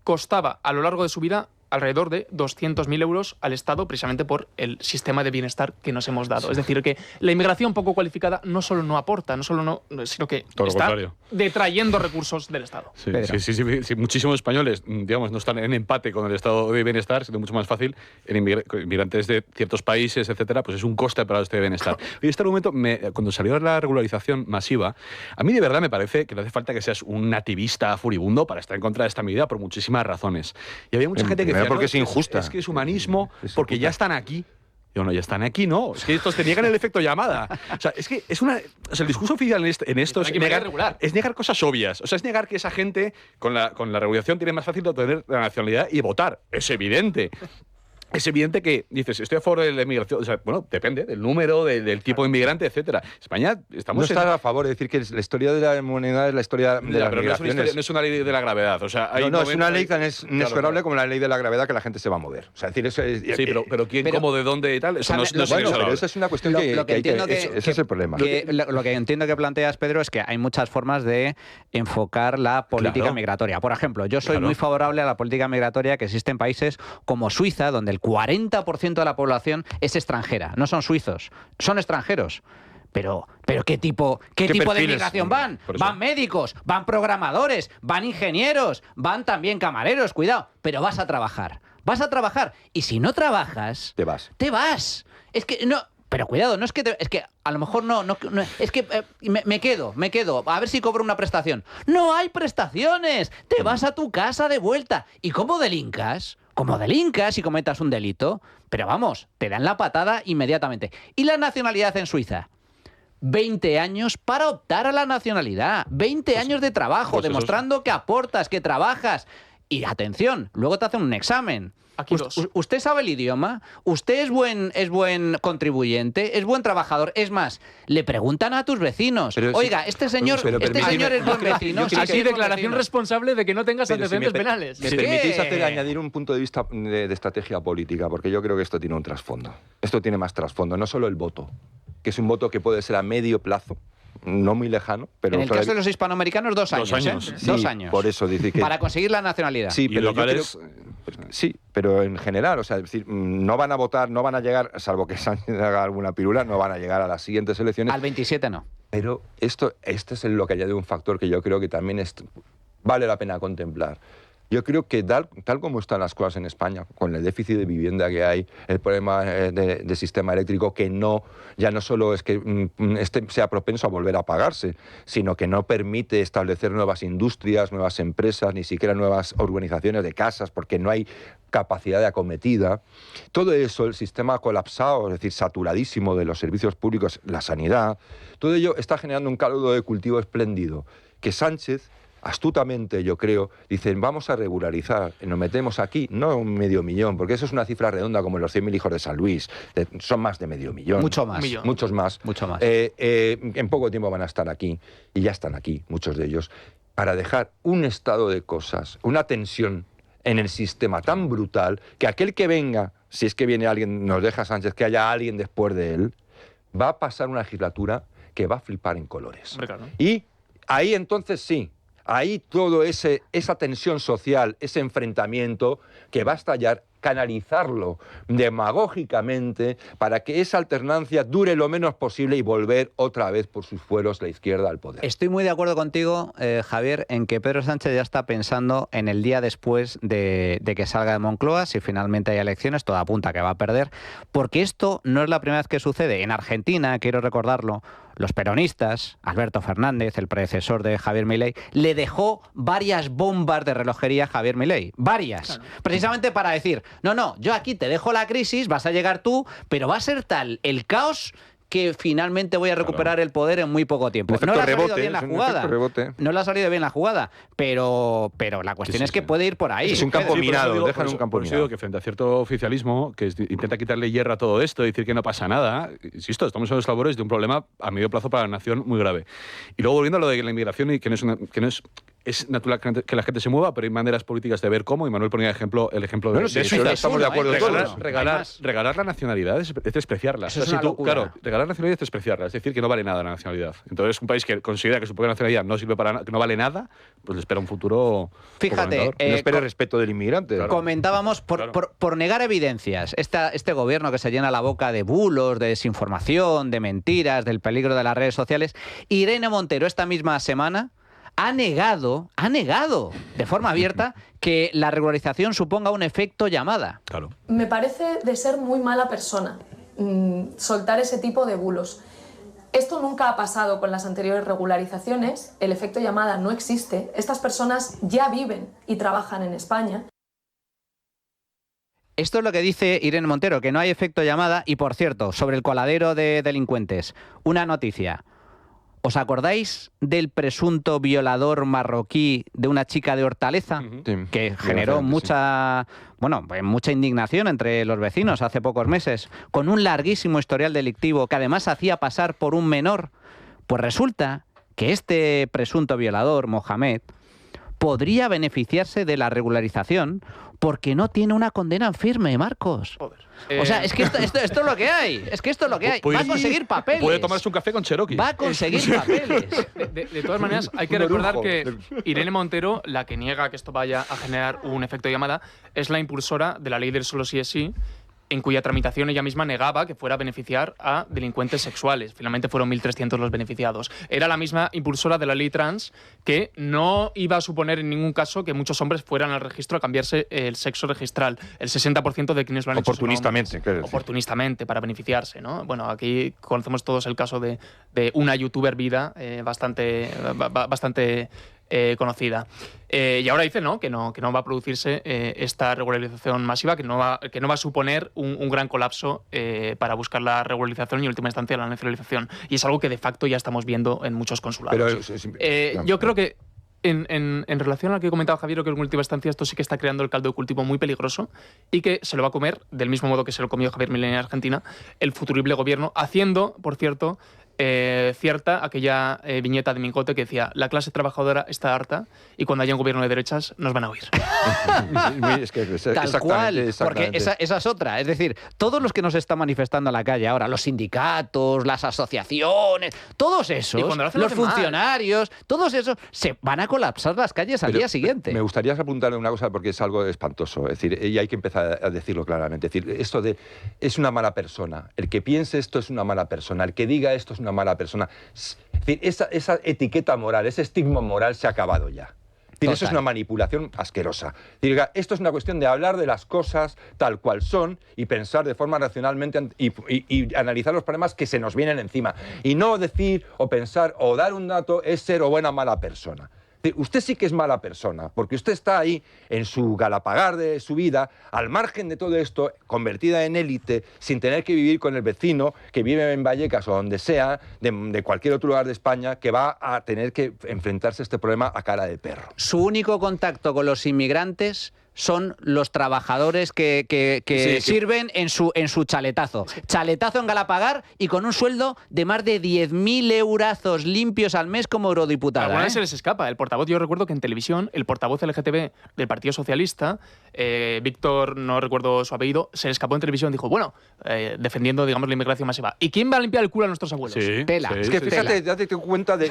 costaba a lo largo de su vida alrededor de 200.000 euros al Estado, precisamente por el sistema de bienestar que nos hemos dado. Sí. Es decir, que la inmigración poco cualificada no solo no aporta, sino que todo está detrayendo recursos del Estado. Sí, muchísimos españoles, digamos, no están en empate con el estado de bienestar, siendo mucho más fácil en inmigrantes de ciertos países, etcétera, pues es un coste para este bienestar. Y este argumento, cuando salió la regularización masiva, a mí de verdad me parece que no hace falta que seas un nativista furibundo para estar en contra de esta medida por muchísimas razones. Y había mucha gente que decía, porque es injusta. Es que es humanismo, porque ya están aquí. Yo no, ya están aquí, no. Es que estos te niegan el efecto llamada. O sea, es que es una. O sea, el discurso oficial en esto es negar cosas obvias. O sea, es negar que esa gente con la regulación tiene más fácil de obtener la nacionalidad y votar. Es evidente. Es evidente que dices, estoy a favor de la inmigración. O sea, bueno, depende del número, del tipo de inmigrante, etcétera. España, estamos. No está a favor de decir que la historia de la moneda es la historia de las migraciones. No es una ley de la gravedad. O sea, no, es una ley tan inexorable como la ley de la gravedad, que la gente se va a mover. O sea, decir eso es. Sí, pero quién, cómo, de dónde y tal. Eso no es pero esa es una cuestión que ese es el problema. Lo que entiendo que planteas, Pedro, es que hay muchas formas de enfocar la política migratoria. Por ejemplo, yo soy muy favorable a la política migratoria que existe en países como Suiza, donde el 40% de la población es extranjera. No son suizos, son extranjeros. Pero ¿qué tipo de migración van? Van médicos, van programadores, van ingenieros, van también camareros, cuidado, pero vas a trabajar. vas a trabajar. Y si no trabajas, te vas. Te vas. Es que no... Pero cuidado, no es que es que a lo mejor no es que me quedo, a ver si cobro una prestación. No hay prestaciones, te vas a tu casa de vuelta. ¿Y cómo delincas? Como delincas y cometas un delito, pero vamos, te dan la patada inmediatamente. ¿Y la nacionalidad en Suiza? 20 años para optar a la nacionalidad, 20 años de trabajo, demostrando que aportas, que trabajas. Y atención, luego te hacen un examen. Usted sabe el idioma, usted es buen contribuyente, es buen trabajador. Es más, le preguntan a tus vecinos, oiga, este señor es buen vecino. Así, declaración responsable de que no tengas antecedentes penales. ¿Me permitís añadir un punto de vista de estrategia política? Porque yo creo que esto tiene un trasfondo. Esto tiene más trasfondo, no solo el voto, que es un voto que puede ser a medio plazo, no muy lejano, pero... En el caso de los hispanoamericanos, 2 años. 2 años. Sí, 2 años. Por eso dice que... Para conseguir la nacionalidad. Sí, pero sí, pero en general, o sea, es decir, no van a votar, no van a llegar, salvo que Sánchez haga alguna pirula, no van a llegar a las siguientes elecciones. Al 27 no. Pero este es lo que añade un factor que yo creo que también vale la pena contemplar. Yo creo que tal como están las cosas en España, con el déficit de vivienda que hay, el problema de sistema eléctrico que ya no solo es que sea propenso a volver a pagarse, sino que no permite establecer nuevas industrias, nuevas empresas, ni siquiera nuevas urbanizaciones de casas, porque no hay capacidad de acometida. Todo eso, el sistema colapsado, es decir, saturadísimo de los servicios públicos, la sanidad, todo ello está generando un caldo de cultivo espléndido que Sánchez... astutamente, yo creo, dicen, vamos a regularizar, nos metemos aquí, no 500.000, porque eso es una cifra redonda como los 100.000 hijos de San Luis, son más de 500.000. Mucho más. Muchos más. Mucho más. En poco tiempo van a estar aquí, y ya están aquí, muchos de ellos, para dejar un estado de cosas, una tensión en el sistema tan brutal, que aquel que venga, si es que viene alguien, nos deja Sánchez, que haya alguien después de él, va a pasar una legislatura que va a flipar en colores. Claro. Y ahí entonces sí, ahí todo esa tensión social, ese enfrentamiento que va a estallar, canalizarlo demagógicamente para que esa alternancia dure lo menos posible y volver otra vez por sus fueros la izquierda al poder. Estoy muy de acuerdo contigo, Javier, en que Pedro Sánchez ya está pensando en el día después de que salga de Moncloa, si finalmente hay elecciones, todo apunta a que va a perder, porque esto no es la primera vez que sucede. En Argentina, quiero recordarlo, los peronistas, Alberto Fernández, el predecesor de Javier Milei, le dejó varias bombas de relojería a Javier Milei. Varias. Claro. Precisamente para decir, no, yo aquí te dejo la crisis, vas a llegar tú, pero va a ser tal el caos que finalmente voy a recuperar el poder en muy poco tiempo. No le ha salido bien la jugada. No le ha salido bien la jugada, pero la cuestión es que puede ir por ahí. Es un campo minado, dejan un campo minado. Que frente a cierto oficialismo que intenta quitarle hierro a todo esto y decir que no pasa nada, insisto, estamos en los labores de un problema a medio plazo para la nación muy grave. Y luego volviendo a lo de la inmigración, y que no es natural que la gente se mueva, pero hay maneras políticas de ver cómo, y Manuel ponía el ejemplo de Suiza. Estamos de acuerdo todos. Regalar la nacionalidad es despreciarla. Eso es una locura. Claro, regalar la nacionalidad es despreciarla, es decir, que no vale nada la nacionalidad. Entonces, un país que considera que su propia nacionalidad no sirve para nada, que no vale nada, pues le espera un futuro... Fíjate, no espera respeto del inmigrante. Claro. Comentábamos, por negar evidencias, este gobierno que se llena la boca de bulos, de desinformación, de mentiras, del peligro de las redes sociales, Irene Montero esta misma semana ha negado de forma abierta que la regularización suponga un efecto llamada. Claro. Me parece de ser muy mala persona soltar ese tipo de bulos. Esto nunca ha pasado con las anteriores regularizaciones, el efecto llamada no existe, estas personas ya viven y trabajan en España. Esto es lo que dice Irene Montero, que no hay efecto llamada. Y por cierto, sobre el coladero de delincuentes, una noticia. ¿Os acordáis del presunto violador marroquí de una chica de Hortaleza? Que generó mucha indignación entre los vecinos hace pocos meses, con un larguísimo historial delictivo que además hacía pasar por un menor. Pues resulta que este presunto violador, Mohamed, podría beneficiarse de la regularización porque no tiene una condena firme, Marcos. O sea, es que esto es lo que hay. Es que esto es lo que hay. Va a conseguir papeles. Puede tomarse un café con Cherokee. Va a conseguir papeles. De todas maneras, hay que recordar que Irene Montero, la que niega que esto vaya a generar un efecto llamada, es la impulsora de la ley del solo sí es sí, en cuya tramitación ella misma negaba que fuera a beneficiar a delincuentes sexuales. Finalmente fueron 1.300 los beneficiados. Era la misma impulsora de la ley trans que no iba a suponer en ningún caso que muchos hombres fueran al registro a cambiarse el sexo registral. El 60% de quienes lo han hecho son hombres. Oportunistamente, para beneficiarse, ¿no? Bueno, aquí conocemos todos el caso de una youtuber vida bastante conocida. Y ahora dice que no va a producirse esta regularización masiva, que no va a suponer un gran colapso para buscar la regularización y en última instancia la nacionalización. Y es algo que de facto ya estamos viendo en muchos consulados. Yo creo que en relación a lo que comentaba Javier, que en última instancia esto sí que está creando el caldo de cultivo muy peligroso y que se lo va a comer, del mismo modo que se lo comió Javier Milei en Argentina, el futurible gobierno, haciendo, por cierto, cierta aquella viñeta de Mingote que decía: la clase trabajadora está harta y cuando haya un gobierno de derechas nos van a oír. Tal cual, porque esa es otra. Es decir, todos los que nos están manifestando en la calle ahora, los sindicatos, las asociaciones, todos esos, los funcionarios, todos esos, se van a colapsar las calles al día siguiente. Me gustaría apuntarle una cosa porque es algo espantoso. Es decir, y hay que empezar a decirlo claramente. Es decir, esto de es una mala persona. El que piense esto es una mala persona. El que diga esto es una mala persona. Es decir, esa etiqueta moral, ese estigma moral se ha acabado ya. Es decir, eso es una manipulación asquerosa. Es decir, esto es una cuestión de hablar de las cosas tal cual son y pensar de forma racionalmente y analizar los problemas que se nos vienen encima. Y no decir o pensar o dar un dato es ser o buena o mala persona. Usted sí que es mala persona, porque usted está ahí en su galapagar de su vida, al margen de todo esto, convertida en élite, sin tener que vivir con el vecino que vive en Vallecas o donde sea, de cualquier otro lugar de España, que va a tener que enfrentarse a este problema a cara de perro. Su único contacto con los inmigrantes son los trabajadores que sirven en su chaletazo. Chaletazo en Galapagar y con un sueldo de más de 10.000 eurazos limpios al mes como eurodiputada. Alguna vez se les escapa. El portavoz, yo recuerdo que en televisión, el portavoz LGTB del Partido Socialista, Víctor, no recuerdo su apellido, se le escapó en televisión y dijo, defendiendo, digamos, la inmigración masiva. ¿Y quién va a limpiar el culo a nuestros abuelos? Tela. Es que fíjate, date cuenta del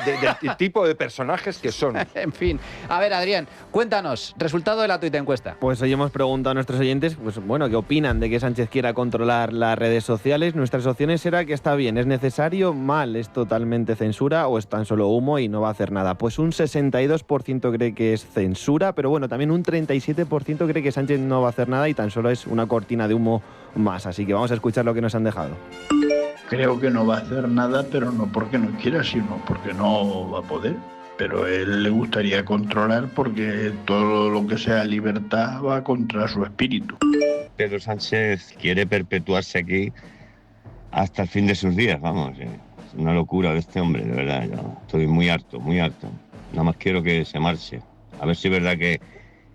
tipo de personajes que son. En fin. A ver, Adrián, cuéntanos, resultado de la tuita encuesta. Pues hoy hemos preguntado a nuestros oyentes, ¿qué opinan de que Sánchez quiera controlar las redes sociales? Nuestras opciones era que está bien, es necesario, mal, es totalmente censura o es tan solo humo y no va a hacer nada. Pues un 62% cree que es censura, pero también un 37% cree que Sánchez no va a hacer nada y tan solo es una cortina de humo más. Así que vamos a escuchar lo que nos han dejado. Creo que no va a hacer nada, pero no porque no quiera, sino porque no va a poder. Pero a él le gustaría controlar porque todo lo que sea libertad va contra su espíritu. Pedro Sánchez quiere perpetuarse aquí hasta el fin de sus días, vamos. Es una locura de este hombre, de verdad. Yo estoy muy harto, muy harto. Nada más quiero que se marche. A ver si es verdad que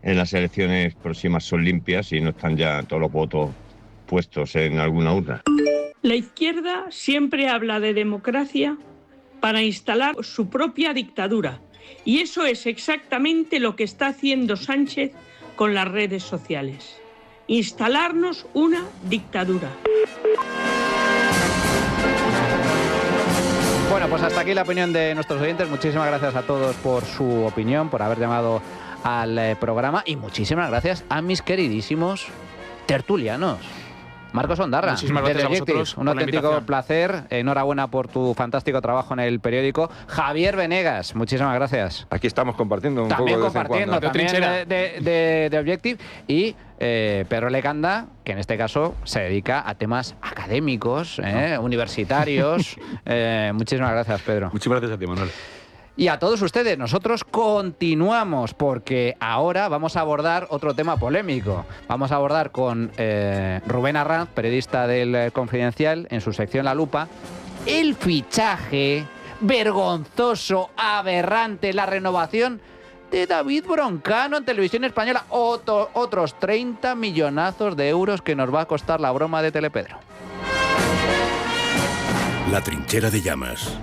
en las elecciones próximas son limpias y no están ya todos los votos puestos en alguna urna. La izquierda siempre habla de democracia para instalar su propia dictadura. Y eso es exactamente lo que está haciendo Sánchez con las redes sociales. Instalarnos una dictadura. Bueno, pues hasta aquí la opinión de nuestros oyentes. Muchísimas gracias a todos por su opinión, por haber llamado al programa y muchísimas gracias a mis queridísimos tertulianos. Marcos Ondarra, muchísimas gracias a vosotros. Un auténtico placer. Enhorabuena por tu fantástico trabajo en el periódico. Javier Venegas, muchísimas gracias. Aquí estamos compartiendo un también poco de compartiendo, también de Objective. Y Pedro Lecanda, que en este caso se dedica a temas académicos, universitarios. Muchísimas gracias, Pedro. Muchísimas gracias a ti, Manuel. Y a todos ustedes, nosotros continuamos porque ahora vamos a abordar otro tema polémico. Vamos a abordar con Rubén Arranz, periodista del Confidencial, en su sección La Lupa, el fichaje vergonzoso, aberrante, la renovación de David Broncano en Televisión Española. Otros 30 millonazos de euros que nos va a costar la broma de Telepedro. La Trinchera de Llamas.